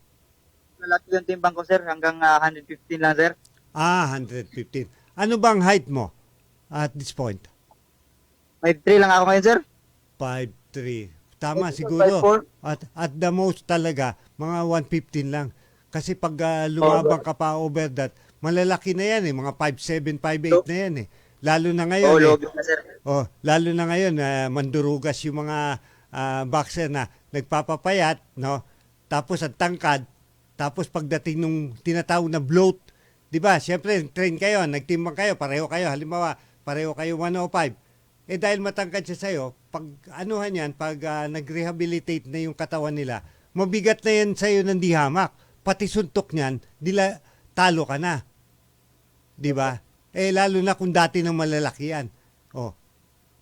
Malaki yung timbang ko, sir. Hanggang 115 lang, sir.
115. Ano bang height mo at this point?
5'3 lang ako ngayon, sir.
5'3". Tama siguro. At the most talaga, mga 115 lang. Kasi pag lumabang ka pa over that, malalaki na yan mga 5'7", 5'8" na yan Lalo na ngayon lalo na ngayon, mandurugas yung mga boxer na nagpapapayat, no? Tapos ang tangkad, tapos pagdating nung tinatawag na bloat, 'di ba? Siyempre, train kayo, nagtimbang kayo, pareho kayo, halimbawa, pareho kayo 105. Dahil matangkad siya sa'yo, pag anuhan yan, pag nag-rehabilitate na yung katawan nila, mabigat na yan sa'yo ng dihamak. Pati suntok niyan, talo ka na. 'Di ba? Lalo na kung dati ng malalaki yan.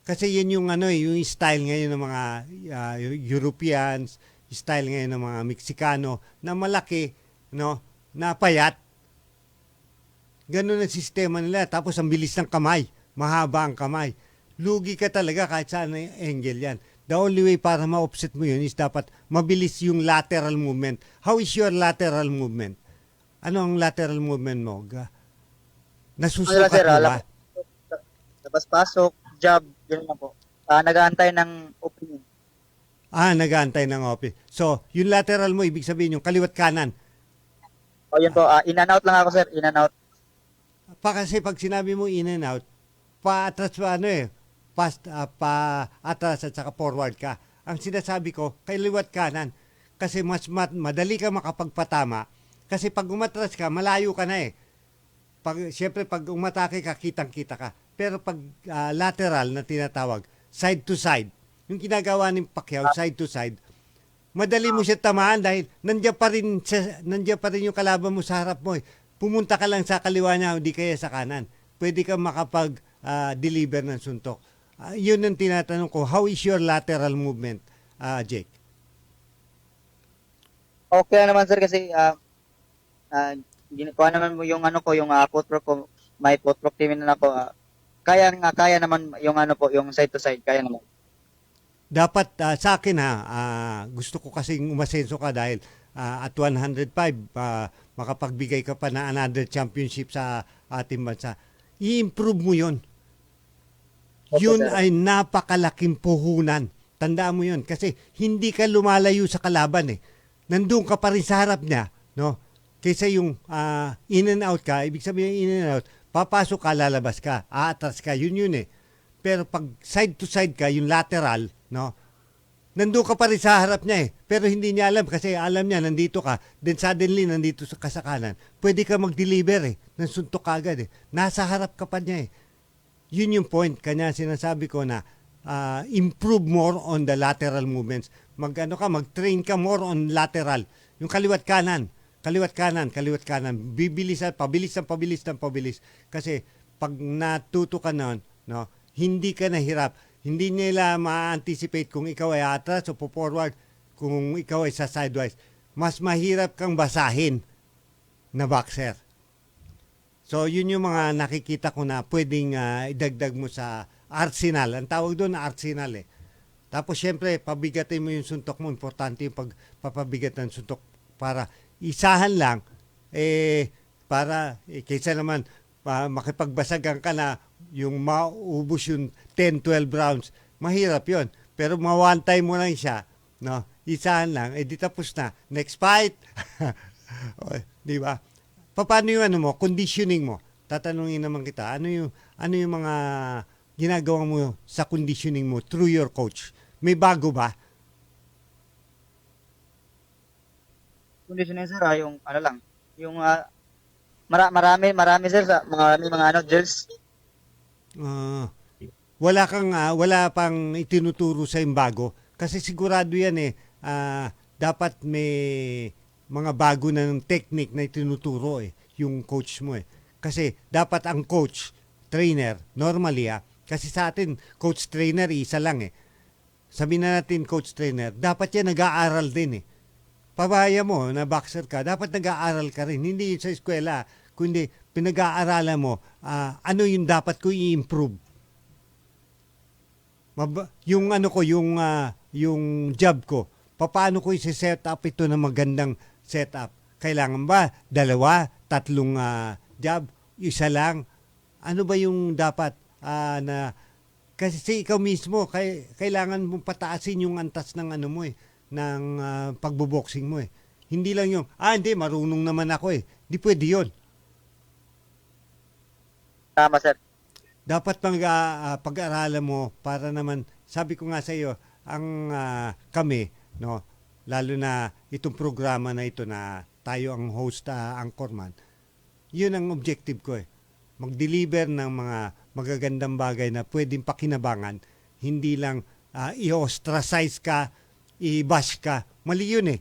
Kasi yan yung yung style ngayon ng mga Europeans, style ngayon ng mga Meksikano na malaki, no, na payat. Ganun ang sistema nila. Tapos ang bilis ng kamay, mahaba ang kamay. Lugi ka talaga kahit saan ang angle yan. The only way para ma-offset mo yun is dapat mabilis yung lateral movement. How is your lateral movement? Ano ang lateral movement mo? Nasusukat mo ba?
Labas-pasok, jab, yun na po. Nag-aantay ng opening.
Nag-aantay ng opening. So, yung lateral mo, ibig sabihin yung kaliwat kanan.
Yun po. In and out lang ako, sir. In and out.
Kasi pag sinabi mo in and out, pa-atras pa-atras at saka forward ka. Ang sinasabi ko, kaliwat kanan. Kasi mas madali ka makapagpatama. Kasi pag umatras ka, malayo ka na Siyempre, pag umatake ka, kitang-kita ka. Pero pag lateral na tinatawag, side to side, yung ginagawa ni Pacquiao, side to side, madali mo siya tamaan dahil nandiyan pa rin yung kalaban mo sa harap mo. Pumunta ka lang sa kaliwa niya, hindi kaya sa kanan. Pwede kang makapag-deliver ng suntok. Yun ang tinatanong ko, how is your lateral movement, Jake?
Okay naman, sir, kasi ginagawa naman mo yung yung footwork ko, may footwork team na ako. Kaya naman yung yung side to side, kaya naman.
Dapat sa akin gusto ko kasing umasenso ka dahil at 105 makapagbigay ka pa na another championship sa ating bansa. I-improve mo 'yon. Yun ay napakalaking puhunan. Tandaan mo 'yon kasi hindi ka lumalayo sa kalaban Nandun ka pa rin sa harap niya, no? Kaysa yung in and out ka, ibig sabihin in and out, papasok ka, lalabas ka, aatras ka, yun Pero pag side to side ka, yung lateral, no? Nandun ka pa rin sa harap niya Pero hindi niya alam kasi alam niya nandito ka, then suddenly nandito ka sa kanan. Pwede ka mag-deliver ng suntok agad Nasa harap ka pa niya Yun yung point. Kanya sinasabi ko na improve more on the lateral movements. Mag-train ka more on lateral. Yung kaliwat kanan. Bibilis at pabilis. Kasi pag natuto ka nun, no, hindi ka nahirap. Hindi nila ma-anticipate kung ikaw ay atras o forward, kung ikaw ay sa sidewise. Mas mahirap kang basahin na boxer. So, yun yung mga nakikita ko na pwedeng idagdag mo sa arsenal. Ang tawag doon na arsenal Tapos, syempre, pabigatin mo yung suntok mo. Importante yung pagpapabigat ng suntok para isahan lang, para kaysa naman makipagbasagan ka na yung maubos yung 10-12 rounds, mahirap yon. Pero ma-one time mo lang siya, no? Isahan lang, di tapos na. Next fight. Di ba? Paano yung conditioning mo? Tatanungin naman kita, ano yung mga ginagawa mo sa conditioning mo through your coach? May bago ba?
Conditioning, sir, yung yung marami sir, mga drills.
Wala pang itinuturo sa yung bago kasi sigurado yan dapat may mga bago na ng technique na itinuturo yung coach mo kasi dapat ang coach trainer normally kasi sa atin coach trainer isa lang sabihin na natin coach trainer, dapat yan nag-aaral din pabaya mo na boxer ka, dapat nag-aaral ka rin. Hindi sa eskwela, kundi pinag-aaralan mo ano yung dapat ko i-improve. Yung job ko, paano ko i-set up ito na magandang setup? Kailangan ba 2, 3 job? Isa lang? Ano ba yung dapat na Kasi ikaw mismo, kailangan mong pataasin yung antas ng ano mo ng pagboboxing mo Hindi lang yung, hindi, marunong naman ako Di pwede yun.
Tama, sir.
Dapat pag-aralan mo para naman, sabi ko nga sa iyo, ang kami, no, lalo na itong programa na ito na tayo ang host, anchorman, yun ang objective ko mag-deliver ng mga magagandang bagay na pwedeng pakinabangan, hindi lang i-ostracize ka, i-bash ka. Mali yun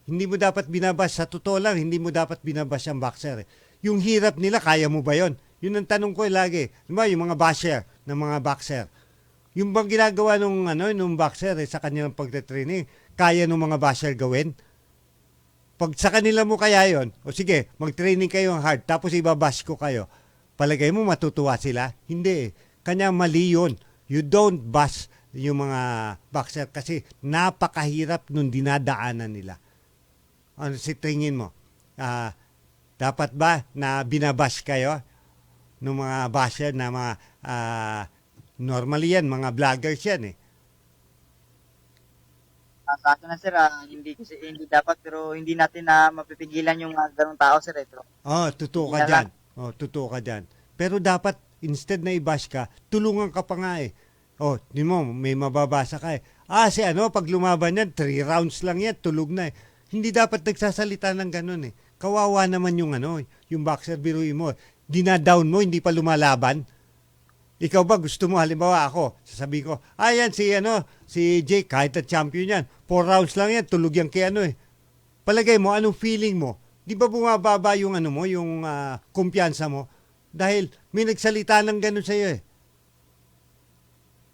Hindi mo dapat binabash. Sa totoo lang, hindi mo dapat binabash ang boxer Yung hirap nila, kaya mo ba yon? Yun ang tanong ko lagi. Diba, yung mga basher ng mga boxer. Yung bang ginagawa nung boxer sa kanilang pagte-training, kaya nung mga basher gawin? Pag sa kanila mo kaya yon, o sige, mag-training kayo hard, tapos ibabash ko kayo, palagay mo matutuwa sila? Hindi Kanya mali yun. You don't bash yung mga boxer kasi napakahirap nung dinadaanan nila. Ano si tingin mo? Dapat ba na binabash kayo ng mga basher na mga normally yan, mga vloggers yan
Sa akin na, sir, hindi dapat, pero hindi natin na mapipigilan yung ganong tao, sir. Pero,
totoo ka dyan. Totoo ka dyan. Pero dapat, instead na i-bash ka, tulungan ka pa nga di mo, may mababasa ka si pag lumaban yan, 3 rounds lang yan, tulog na Hindi dapat nagsasalita ng ganun Kawawa naman yung yung boxer, biruin mo. Dinadown mo, hindi pa lumalaban. Ikaw ba gusto mo, halimbawa ako, sasabihin ko, yan si Jake, kahit na champion yan, 4 rounds lang yan, tulog yan kay Palagay mo, anong feeling mo? Di ba bumababa yung yung kumpiyansa mo? Dahil may nagsalita ng ganun sa'yo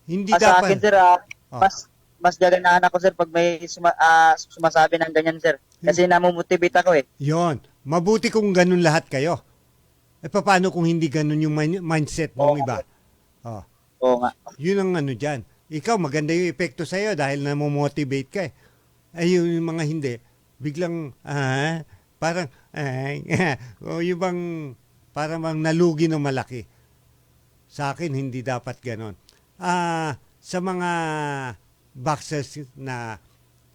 Hindi dapat.
Sa akin, sir, mas gaganahan ako, sir, pag may sumasabi ng ganyan, sir. Kasi namomotivate ako
Yon. Mabuti kung ganun lahat kayo. Paano kung hindi ganun yung mindset ng iba?
Oo nga.
Yun ang dyan. Ikaw, maganda yung epekto sa'yo dahil namomotivate ka yung mga hindi, biglang, parang, yung bang, parang nalugi ng malaki. Sa akin, hindi dapat ganon. Sa mga boxers na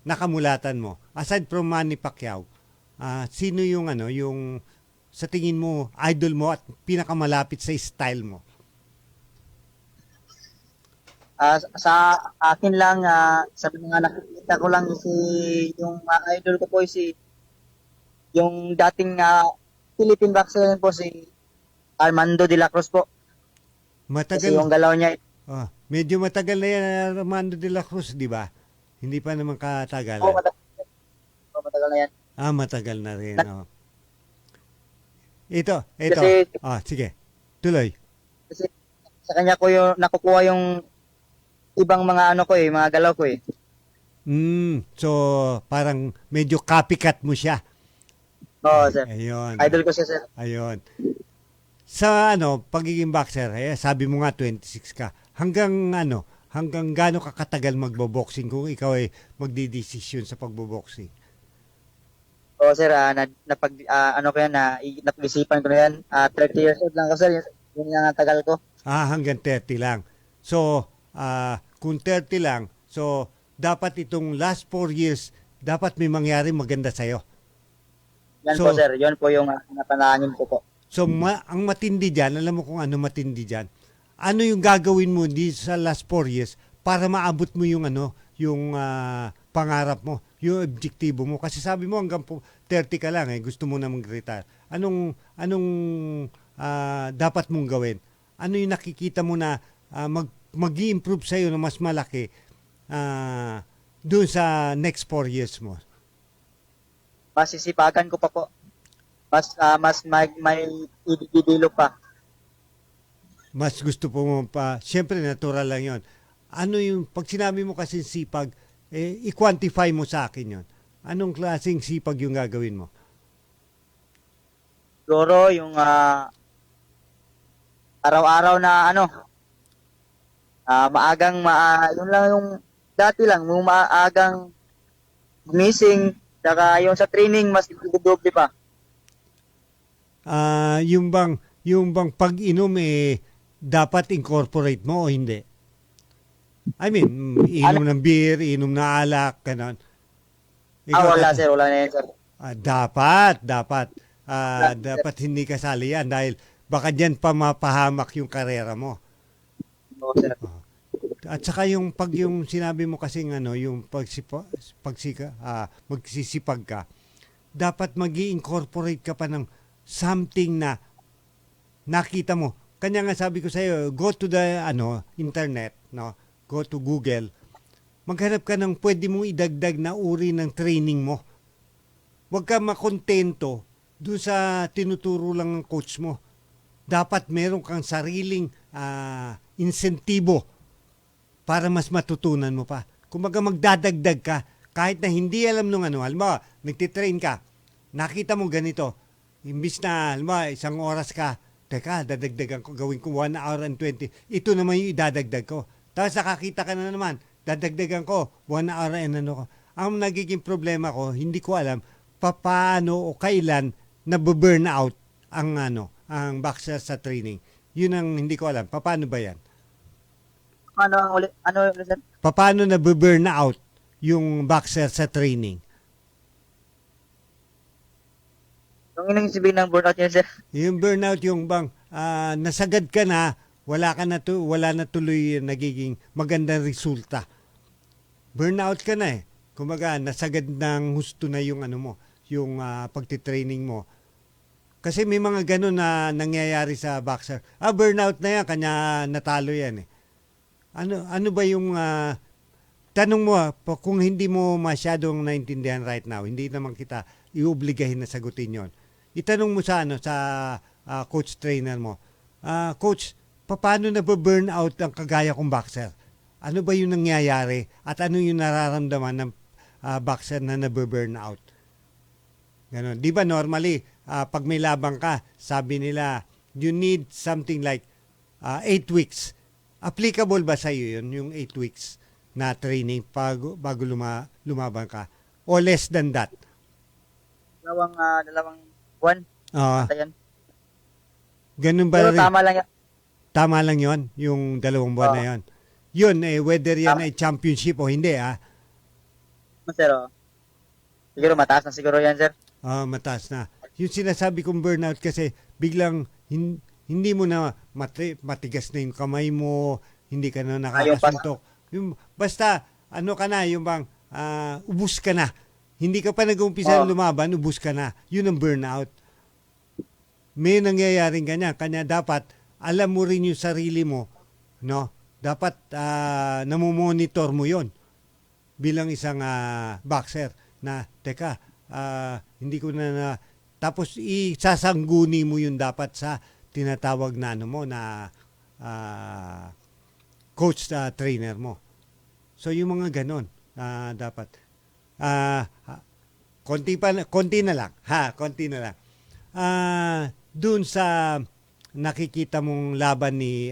nakamulatan mo, aside from Manny Pacquiao, sino yung yung sa tingin mo, idol mo at pinakamalapit sa style mo?
Sa akin lang, sa mga nakikita ko lang yung idol ko po yung dating Philippine boxer po si Armando de la Cruz po.
Matagal.
Kasi yung galaw niya.
Medyo matagal na yan Armando de la Cruz, di ba? Hindi pa naman katagal.
Matagal na yan.
Matagal na rin. Ito. Kasi, sige. Tuloy.
Kasi sa kanya ko yung nakukuha yung ibang mga mga galaw ko
So, parang medyo copycat mo siya.
Oo, sir.
Ayun.
Idol ko siya, sir.
Ayun. Sa pagiging boxer, sabi mo nga 26 ka. Hanggang gaano ka katagal magbo-boxing kung ikaw ay magdidesisyon sa pagbo-boxing?
Oo, sir. Napag-isipan ko na yan. 30 years old lang ako, sir. Yun ang tagal ko.
Hanggang 30 lang. So, kung 30 lang, so, dapat itong last 4 years, dapat may mangyari maganda sa'yo.
Yan po, sir. Yun po yung napanangin ko po.
So, ang matindi dyan, alam mo kung ano matindi dyan, ano yung gagawin mo sa last 4 years para maabot mo yung yung pangarap mo, yung objektibo mo. Kasi sabi mo hanggang 30 ka lang, gusto mo na mag-retire. Anong dapat mong gawin? Ano yung nakikita mo na mag-i-improve sa'yo na mas malaki doon sa next 4 years mo?
Masisipagan ko pa po. Mas may i-develop pa.
Mas gusto mo pa. Siyempre, natural lang yon. Ano yung, pag sinabi mo kasi sipag, i-quantify mo sa akin yon. Anong klaseng sipag yung gagawin mo?
Siguro, yung araw-araw na yun lang yung dati lang, yung maagang gumising, saka yung sa training, mas doble pa.
Yung bang pag-inom dapat incorporate mo o hindi? I mean, inom ng beer, inom na alak, ganon.
Wala sir, wala na yan sir.
Dapat. Dapat hindi kasali yan dahil baka dyan pa mapahamak yung karera mo.
Oo sir.
At saka yung sinabi mo kasi yung magsisipag ka, dapat magi-incorporate ka pa ng something na nakita mo. Kanya nga sabi ko sa iyo, go to the internet, no? Go to Google. Maghanap ka ng pwede mong idagdag na uri ng training mo. Huwag ka makontento doon sa tinuturo lang ng coach mo. Dapat meron kang sariling insentibo para mas matutunan mo pa. Kumbaga magdadagdag ka kahit na hindi alam nung halimbawa, nagtitrain ka, nakita mo ganito, imbis na halimbawa, 1 oras ka, teka, dadagdagan ko, gawin ko 1 hour and 20, ito naman yung idadagdag ko. Tapos nakakita ka na naman, dadagdagan ko 1 hour and Ang nagiging problema ko, hindi ko alam paano o kailan nabu-burn out ang boxer sa training. Yun ang hindi ko alam. Paano ba yan?
Ano ulit sir?
Paano nabu-burn out yung boxer sa training?
Yung inang sabihin ng burnout yun sir?
Yung burnout yung bang nasagad ka na, wala na tuloy nagiging magandang resulta. Burnout ka na eh. Kumbaga, nasagad ng husto na yung yung pagtitraining mo. Kasi may mga ganun na nangyayari sa boxer. Burnout na yan, kanya natalo yan eh. Ano ba yung tanong mo kung hindi mo masyadong naintindihan right now, hindi naman kita iuobligahin na sagutin yon. Itanong mo sa coach trainer mo. Coach, paano na-burn out ang kagaya kong boxer? Ano ba yung nangyayari at ano yung nararamdaman ng boxer na na-burn out? Ganon. Di ba normally, pag may labang ka, sabi nila, you need something like 8 weeks. Applicable ba sa iyo yun, yung 8 weeks na training bago lumaban ka? O less than that?
Dalawang buwan.
Ganun ba?
Pero tama lang yan.
Tama lang yon yung 2 buwan na yon. Yun, whether yan ay championship o hindi,
Sir, siguro mataas na siguro yan, sir.
Mataas na. Yung sinasabi kong burnout kasi biglang hindi mo na matigas na yung kamay mo, hindi ka na nakakasuntok. Basta, ka na, yung bang, ubus ka na. Hindi ka pa nag-umpisa lumaban, ubus ka na. Yun ang burnout. May nangyayaring ganyan. Kanya dapat, alam mo rin yung sarili mo, no? Dapat, namomonitor mo yon bilang isang boxer na, teka, hindi ko na tapos isasangguni mo yun dapat sa tinatawag na coach trainer mo. So yung mga ganon dapat konti na lang. Doon sa nakikita mong laban ni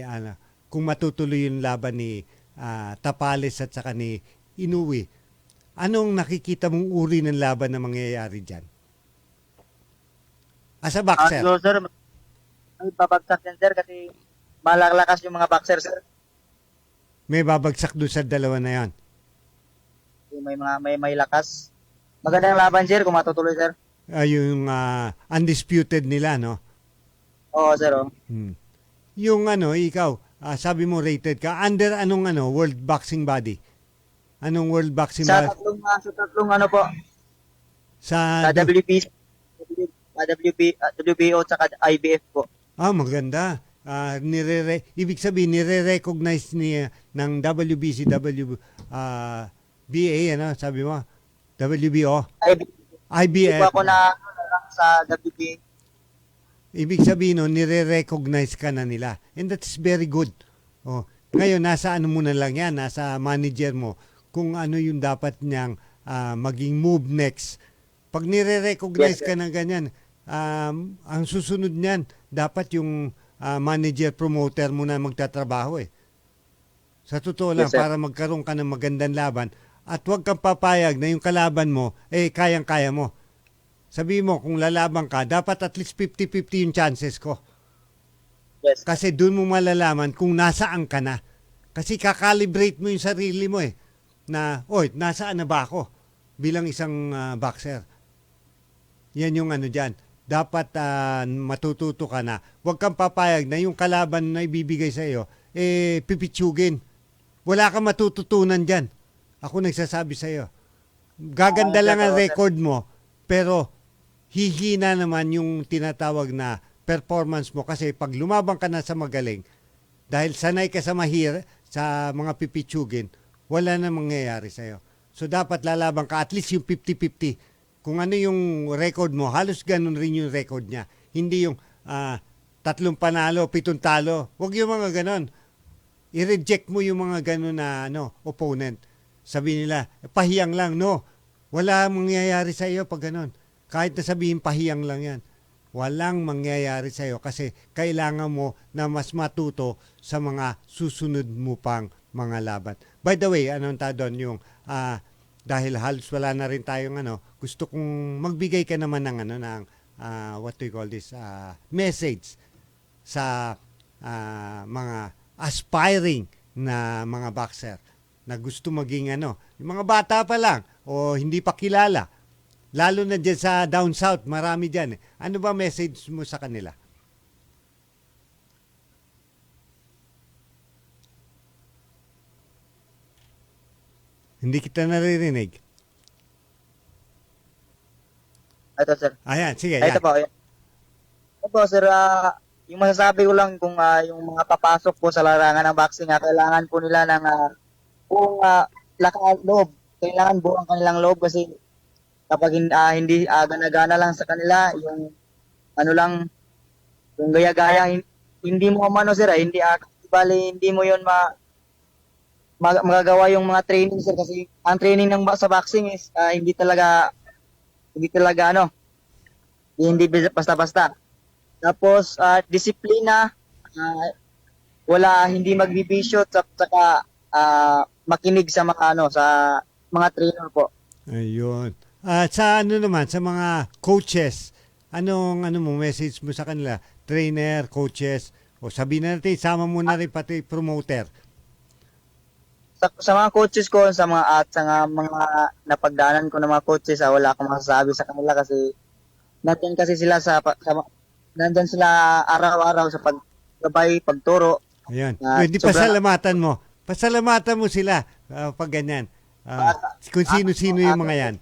kung matutuloy yung laban ni Tapales at saka ni Inoue, anong nakikita mong uri ng laban na mangyayari dyan? As a boxer?
Sir, may babagsak yan, sir, kasi malalakas yung mga boxer, sir.
May babagsak doon sa dalawa na yan?
May lakas. Magandang laban, sir, kung matutuloy, sir.
Yung undisputed nila, no?
Oo, sir.
Yung ikaw, sabi mo rated ka, under anong World Boxing Body? Anong World Boxing Body?
Sa tatlong po. Sa WBC, WBO, tsaka IBF po.
Maganda. Ibig sabihin, nire-recognize ng WBC, BA, sabi mo? WBO? IBF.
Iba ako na sa WBA.
Ibig sabihin, nire-recognize ka na nila. And that's very good. Ngayon, nasa mo na lang yan, nasa manager mo, kung ano yung dapat niyang maging move next. Pag nire-recognize ka na ganyan, ang susunod niyan, dapat yung manager, promoter mo na magtatrabaho eh. Sa totoo lang, para magkaroon ka ng magandang laban at huwag kang papayag na yung kalaban mo, kayang-kaya mo. Sabi mo, kung lalaban ka, dapat at least 50-50 yung chances ko.
Yes.
Kasi doon mo malalaman kung nasaan ka na. Kasi kakalibrate mo yung sarili mo eh. Na, oy, nasaan na ba ako bilang isang boxer? Yan yung ano dyan. Dapat matututo ka na. Huwag kang papayag na yung kalaban na ibibigay sa iyo, pipitsugin. Wala kang matututunan dyan. Ako nagsasabi sa iyo. Gaganda lang ang record mo, pero hihina naman yung tinatawag na performance mo kasi pag lumabang ka na sa magaling, dahil sanay ka sa sa mga pipitsugin, wala na mangyayari sa iyo. So dapat lalaban ka at least yung 50-50. Kung ano yung record mo, halos ganun rin yung record niya. Hindi yung 3 panalo, 7 talo. Huwag yung mga ganun. I-reject mo yung mga ganun na opponent. Sabi nila, pahiyang lang. No, wala mangyayari sa iyo pag ganun. Kahit na sabihin pahiyang lang yan. Walang mangyayari sa iyo kasi kailangan mo na mas matuto sa mga susunod mo pang mga laban. By the way, anong doon yung dahil halos wala na rin tayong gusto kong magbigay ka naman ng ng what do you call this message sa mga aspiring na mga boxer na gusto maging yung mga bata pa lang o hindi pa kilala, lalo na dyan sa down south, marami dyan. Ano ba message mo sa kanila? Hindi kita naririnig.
Ito, sir.
Ayan, sige.
Ito po. Ito po, sir. Yung masasabi ko lang kung yung mga papasok po sa larangan ng boxing, kailangan po nila ng buong lakas loob. Kailangan buong kanilang loob kasi kapag hindi gana-gana lang sa kanila, yung yung gaya-gaya, hindi mo sir, hindi bali, hindi mo yun magagawa yung mga training, sir, kasi ang training sa boxing is hindi talaga hindi basta-basta. Tapos disiplina, hindi magbibisyo, saka makinig sa mga sa mga trainer po.
Ayun. Sa naman sa mga coaches, anong mo message mo sa kanila? Trainer, coaches, o sabihin natin sama mo na rin pati promoter.
Sa mga coaches ko, sa mga napagdaanan ko ng mga coaches, wala akong masasabi sa kanila kasi nandiyan kasi sila nandiyan sila araw-araw sa paggabay, pagturo.
Ayan. Pwede pasalamatan mo. Pasalamatan mo sila pag ganyan. Kung sino-sino yung mga yan.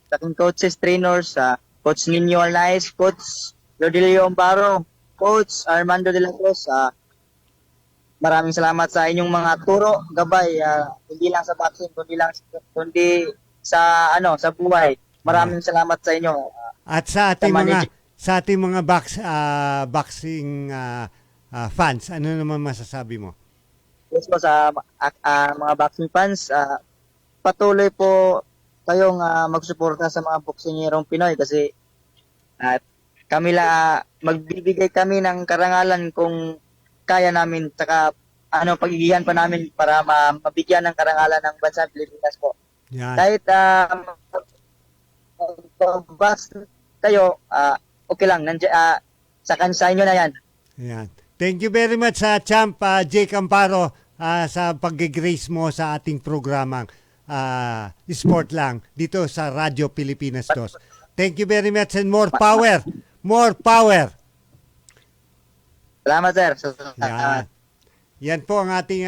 Sa aking coaches, trainers, Coach Nino Arnaiz, Coach Rodelio Amparo, Coach Armando de la Cruz, maraming salamat sa inyong mga turo, gabay, hindi lang sa boxing, kundi sa buhay. Maraming salamat sa inyo.
At sa ating mga boxing fans, ano naman masasabi mo?
Yes po, sa mga boxing fans, patuloy po kayong magsuporta sa mga boksingherong Pinoy kasi magbibigay kami ng karangalan kung kaya namin, saka pagigihan pa namin para mabigyan ng karangalan ng bansa Pilipinas po.
Yan.
Kahit box kayo, okay lang, sa inyo na yan.
Yan. Thank you very much sa Champ Jake Amparo sa pag-grace mo sa ating programang Sport Lang dito sa Radyo Pilipinas 2. Thank you very much and more power! More power!
Salamat, sir.
Yan po ang ating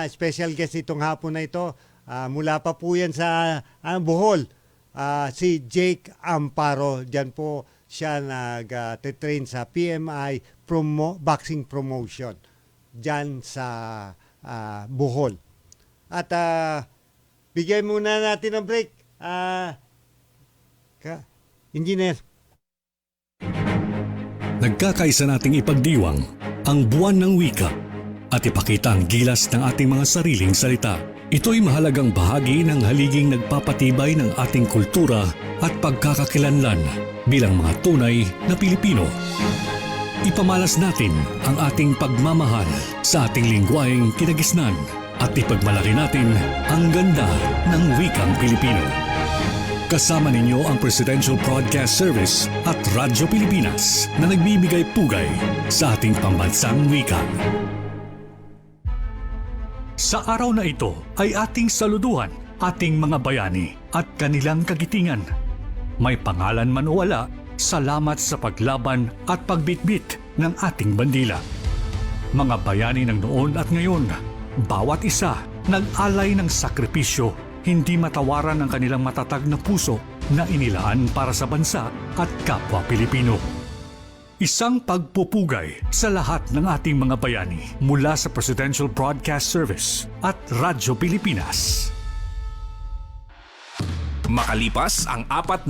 special guest itong hapon na ito. Mula pa po yan sa Bohol. Si Jake Amparo. Diyan po siya nag-train sa PMI Boxing Promotion. Diyan sa Bohol. At bigyan muna natin ng break. Engineer.
Nagkakaisa nating ipagdiwang ang buwan ng wika at ipakita ang gilas ng ating mga sariling salita. Ito'y mahalagang bahagi ng haliging nagpapatibay ng ating kultura at pagkakakilanlan bilang mga tunay na Pilipino. Ipamalas natin ang ating pagmamahal sa ating lingwaheng kinagisnan at ipagmalaki natin ang ganda ng wikang Pilipino. Kasama ninyo ang Presidential Broadcast Service at Radyo Pilipinas na nagbibigay pugay sa ating pambansang wika. Sa araw na ito ay ating saluduhan ating mga bayani at kanilang kagitingan. May pangalan man o wala, salamat sa paglaban at pagbitbit ng ating bandila. Mga bayani ng noon at ngayon, bawat isa nag-alay ng sakripisyo, hindi matawaran ang kanilang matatag na puso na inilaan para sa bansa at kapwa Pilipino. Isang pagpupugay sa lahat ng ating mga bayani mula sa Presidential Broadcast Service at Radyo Pilipinas.
Makalipas ang 45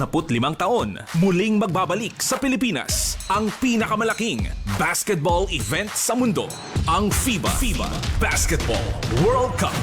taon, muling magbabalik sa Pilipinas ang pinakamalaking basketball event sa mundo, ang FIBA Basketball World Cup.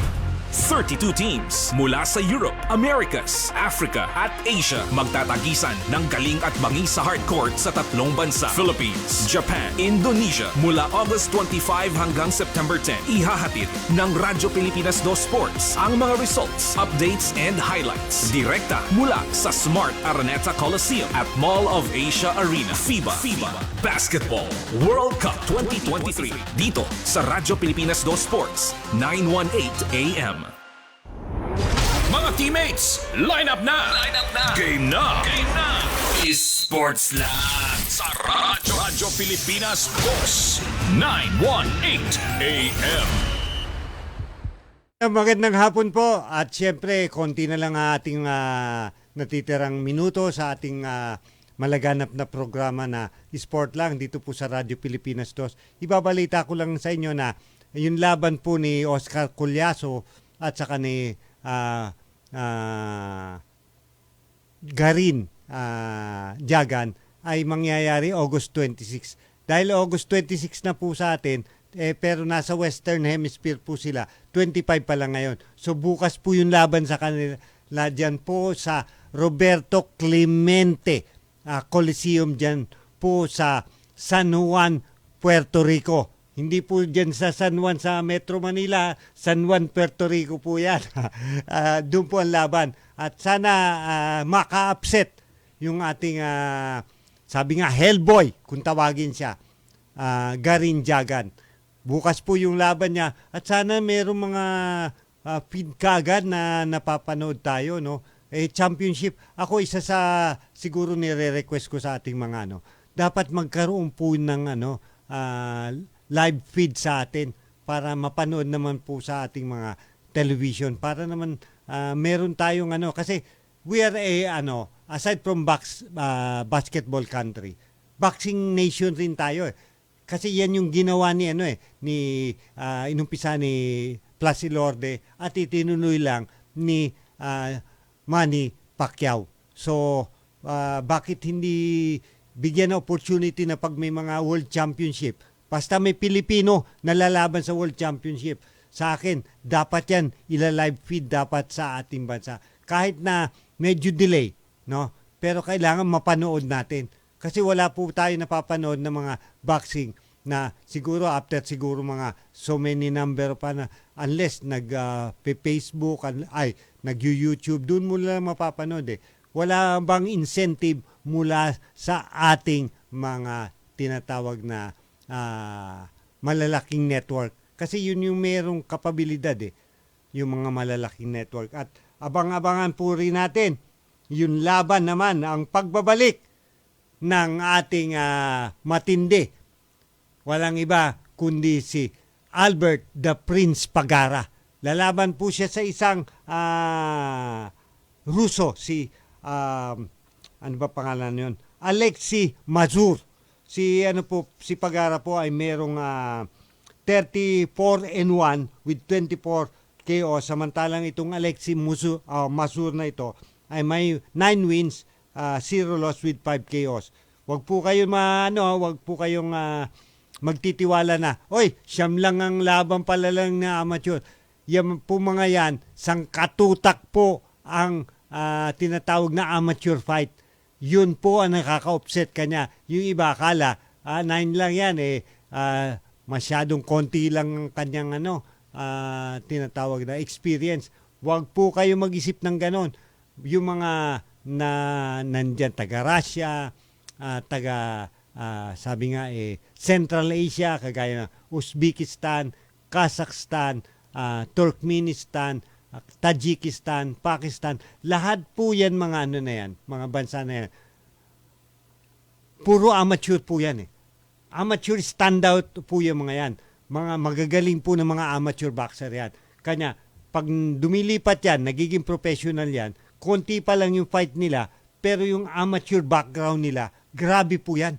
32 teams mula sa Europe, Americas, Africa at Asia magtatagisan ng galing at bangi sa hardcourt sa tatlong bansa: Philippines, Japan, Indonesia. Mula August 25 hanggang September 10, ihahatid ng Radyo Pilipinas 2 Sports ang mga results, updates and highlights direkta mula sa Smart Araneta Coliseum at Mall of Asia Arena. FIBA Basketball World Cup 2023 dito sa Radyo Pilipinas 2 Sports, 9:18 AM. Mga teammates, line up na! Game na! Esports lang sa Radyo Pilipinas Boss 918 AM.
Magandang hapon po at syempre konti na lang ating natitirang minuto sa ating malaganap na programa na Sport lang dito po sa Radyo Pilipinas 2. Ibabalita ko lang sa inyo na yung laban po ni Oscar Collazo at saka ni Garin Jagan ay mangyayari August 26. Dahil August 26 na po sa atin, pero nasa Western Hemisphere po sila, 25 pa lang ngayon. So bukas po yung laban sa kanila dyan po sa Roberto Clemente Coliseum dyan po sa San Juan, Puerto Rico. Hindi po dyan sa San Juan sa Metro Manila, San Juan, Puerto Rico po yan. Doon po ang laban. At sana maka-upset yung ating, sabi nga, Hellboy, kung tawagin siya, Garin Jagan. Bukas po yung laban niya. At sana mayroong mga feed kagad na napapanood tayo, no? Championship. Ako isa sa siguro nire-request ko sa ating mga dapat magkaroon po ng live feed sa atin para mapanood naman po sa ating mga television para naman meron tayong kasi we are aside from basketball country, boxing nation rin tayo kasi yan yung ginawa ni inumpisa ni Plasilorde at itinuloy lang ni Manny Pacquiao. So bakit hindi bigyan ng opportunity na pag may mga World Championship, basta may Pilipino na lalaban sa World Championship, sa akin, dapat yan ila-live feed dapat sa ating bansa. Kahit na medyo delay, no? Pero kailangan mapanood natin. Kasi wala po tayo napapanood ng mga boxing na siguro after siguro mga so many number pa na unless nag-Facebook, nag-YouTube, doon mo lang mapapanood Wala bang incentive mula sa ating mga tinatawag na malalaking network. Kasi yun yung merong kapabilidad yung mga malalaking network. At abang-abangan po rin natin yung laban naman, ang pagbabalik ng ating matindi. Walang iba kundi si Albert the Prince Pagara. Lalaban po siya sa isang Ruso, si ano ba pangalan yun? Alexei Mazur. Si Pagara po ay merong 34-1 with 24 KO, samantalang itong Alexei Mazur na ito ay may 9 wins, 0 loss with 5 KOs. Wag po kayong magtitiwala na, siyam lang ang laban pala lang na amateur. Yan po mga yan, sangkatutak po ang tinatawag na amateur fight. Yun po ang nakaka-upset kanya. Yung iba akala, 9 lang yan masyadong konti lang ang kanyang tinatawag na experience. Huwag po kayo mag-isip ng ganon. Yung mga nandyan, taga-Russia, sabi nga Central Asia, kagaya ng Uzbekistan, Kazakhstan, Turkmenistan, Tajikistan, Pakistan, lahat po yan mga ano na yan, mga bansa na yan. Puro amateur po yan eh. Amateur standout po yung mga yan. Mga magagaling po ng mga amateur boxer yan. Kanya, pag dumilipat yan, nagiging professional yan, konti pa lang yung fight nila, pero yung amateur background nila, grabe po yan.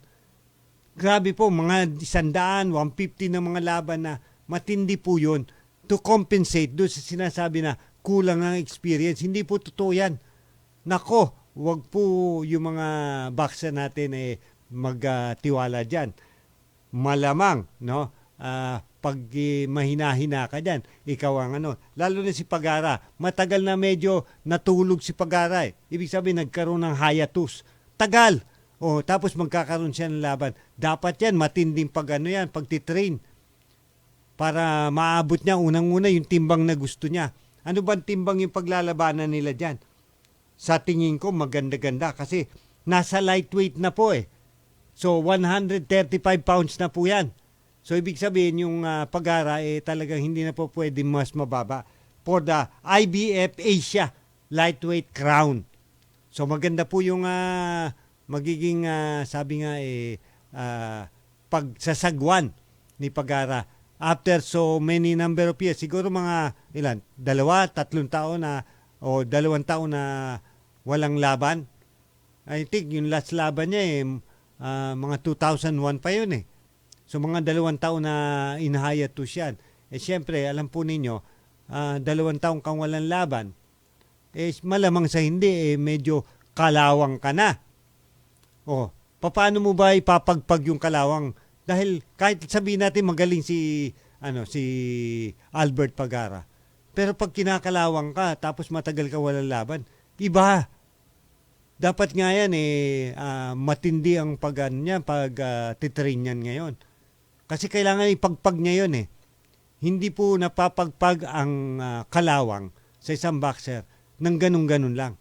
Grabe po, mga 100, 150 na mga laban na matindi po yun to compensate doon sa sinasabi na kulang ang experience. Hindi po totoo yan. Nako, wag po yung mga boxer natin magtiwala dyan. Malamang, no? Pag mahina-hina ka dyan, ikaw ang ano. Lalo na si Pagara, matagal na medyo natulog si Pagara eh. Ibig sabihin, nagkaroon ng hiatus. Tagal! Tapos magkakaroon siya ng laban. Dapat yan, matinding pagtitrain. Para maabot niya, unang-una, yung timbang na gusto niya. Ano bang timbang yung paglalabanan nila dyan? Sa tingin ko, maganda-ganda kasi nasa lightweight na po eh. So, 135 pounds na po yan. So, ibig sabihin, yung Pagara, talagang hindi na po pwede mas mababa for the IBF Asia Lightweight Crown. So, maganda po yung magiging, sabi nga, pagsasagwan ni Pagara after so many number of years. Siguro mga, 2, 3 taon na, o 2 taon na walang laban. I think yung last laban niya mga 2001 pa yun eh. So mga 2 taon na in-hiatus yan. Siyempre, alam po ninyo, 2 taon kang walang laban, malamang sa hindi, medyo kalawang ka na. Paano mo ba ipapagpag yung kalawang? Dahil kahit sabihin natin magaling si Albert Pagara. Pero pag kinakalawang ka, tapos matagal ka walang laban, iba. Dapat nga yan matindi ang pag-titrain niyan ngayon. Kasi kailangan ipagpag niya yun eh. Hindi po napapagpag ang kalawang sa isang boxer ng ganun-ganun lang.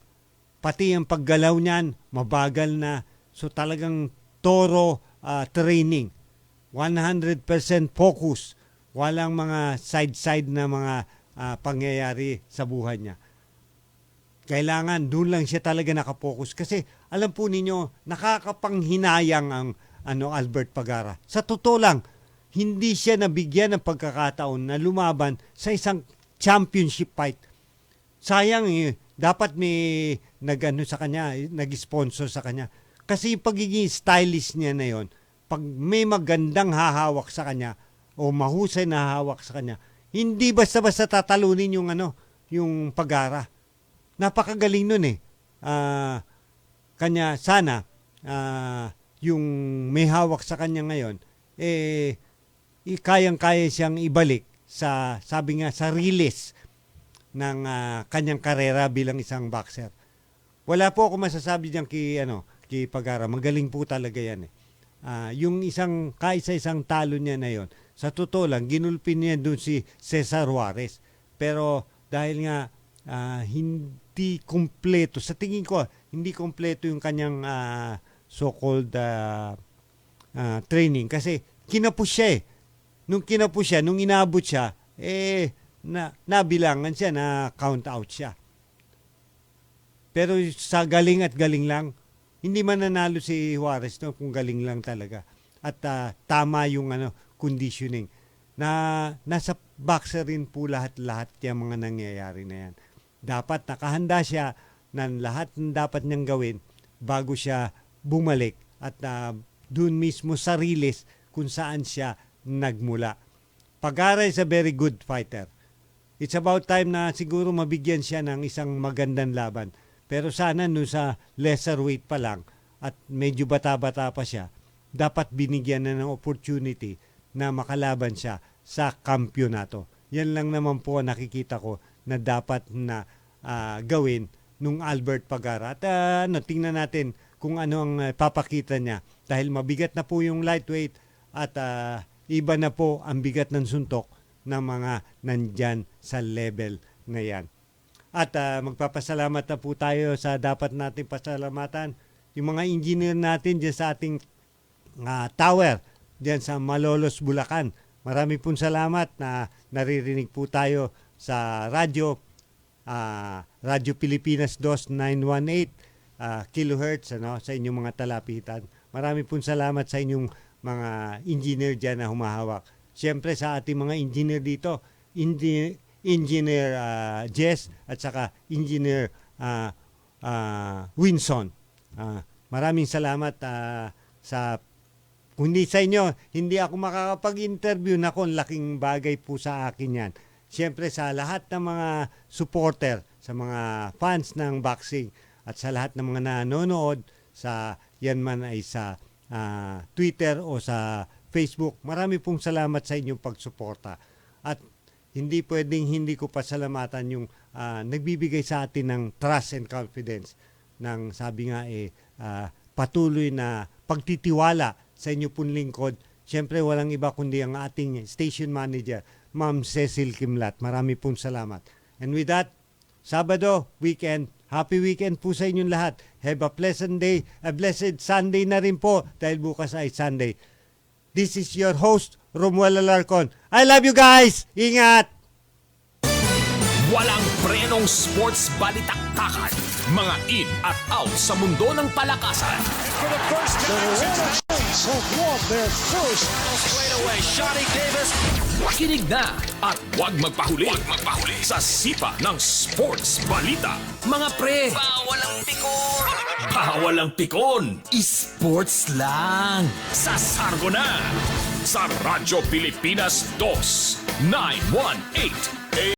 Pati ang paggalaw niyan, mabagal na. So talagang toro training. 100% focus. Walang mga side-side na mga pangyayari sa buhay niya. Kailangan, doon lang siya talaga nakapokus. Kasi alam po ninyo, nakakapanghinayang ang Albert Pagara. Sa totoo lang, hindi siya nabigyan ng pagkakataon na lumaban sa isang championship fight. Sayang dapat may sa kanya, nag-sponsor sa kanya. Kasi pagiging stylish niya na yon, pag may magandang hahawak sa kanya o mahusay na hahawak sa kanya, hindi basta-basta tatalunin yung Pagara. Napakagaling nun eh. Kanya sana yung may hawak sa kanya ngayon kayang-kaya siyang ibalik sa sabi nga sa release ng kanyang karera bilang isang boxer. Wala po ako masasabi diyan kay Pagara. Magaling po talaga yan eh. Yung isang talo niya na yon, sa totoo lang, ginulpin niya doon si Cesar Juarez. Pero dahil nga hindi kompleto, sa tingin ko, hindi kompleto yung kanyang so-called training. Kasi kinapos siya eh. Nung inabot siya, nabilangan siya, na count out siya. Pero sa galing at galing lang, hindi man nanalo si Juarez kung galing lang talaga. At tama yung conditioning. Nasa boxer rin po lahat-lahat yung mga nangyayari na yan. Dapat nakahanda siya ng lahat ng dapat niyang gawin bago siya bumalik at doon mismo sa release kung saan siya nagmula. Pagara is a very good fighter. It's about time na siguro mabigyan siya ng isang magandang laban. Pero sana sa lesser weight pa lang at medyo bata-bata pa siya, dapat binigyan na ng opportunity na makalaban siya sa kampyonato. Yan lang naman po nakikita ko na dapat na gawin nung Albert Pagara. At tingnan natin kung ano ang papakita niya. Dahil mabigat na po yung lightweight at iba na po ang bigat ng suntok ng mga nandyan sa level na yan. At magpapasalamat na po tayo sa dapat natin pasalamatan. Yung mga engineer natin dyan sa ating tower, dyan sa Malolos, Bulacan. Marami pong salamat na naririnig po tayo sa radyo, Radyo Pilipinas 2918 kilohertz sa inyong mga talapitan. Marami pong salamat sa inyong mga engineer dyan na humahawak. Siyempre sa ating mga engineer dito, Engineer Jess at saka Engineer Winson. Maraming salamat sa kundi sa inyo, hindi ako makakapag-interview na kung laking bagay po sa akin yan. Siyempre sa lahat ng mga supporter, sa mga fans ng boxing at sa lahat ng mga nanonood sa yan man ay sa Twitter o sa Facebook, marami pong salamat sa inyong pagsuporta. At hindi pwedeng hindi ko pasalamatan yung nagbibigay sa atin ng trust and confidence ng sabi nga patuloy na pagtitiwala sa inyo pong lingkod. Siyempre walang iba kundi ang ating station manager, Ma'am Cecil Kimlat. Marami pong salamat. And with that, Sabado, weekend, happy weekend po sa inyong lahat. Have a pleasant day, a blessed Sunday na rin po dahil bukas ay Sunday. This is your host, Romuel Alarcon. I love you guys! Ingat!
Walang prenong sports balitaktakan. Mga in at out sa mundo ng palakasan.
For the first time, Saints have won their first.
Straight away, Johnny Davis. Kinig na at huwag magpahuli. Sa sipa ng sports balita. Mga pre, bawal ang pikon. Bawal ang pikon. Sports lang. Sa Sargo na. Sa Radyo Pilipinas 2, 918.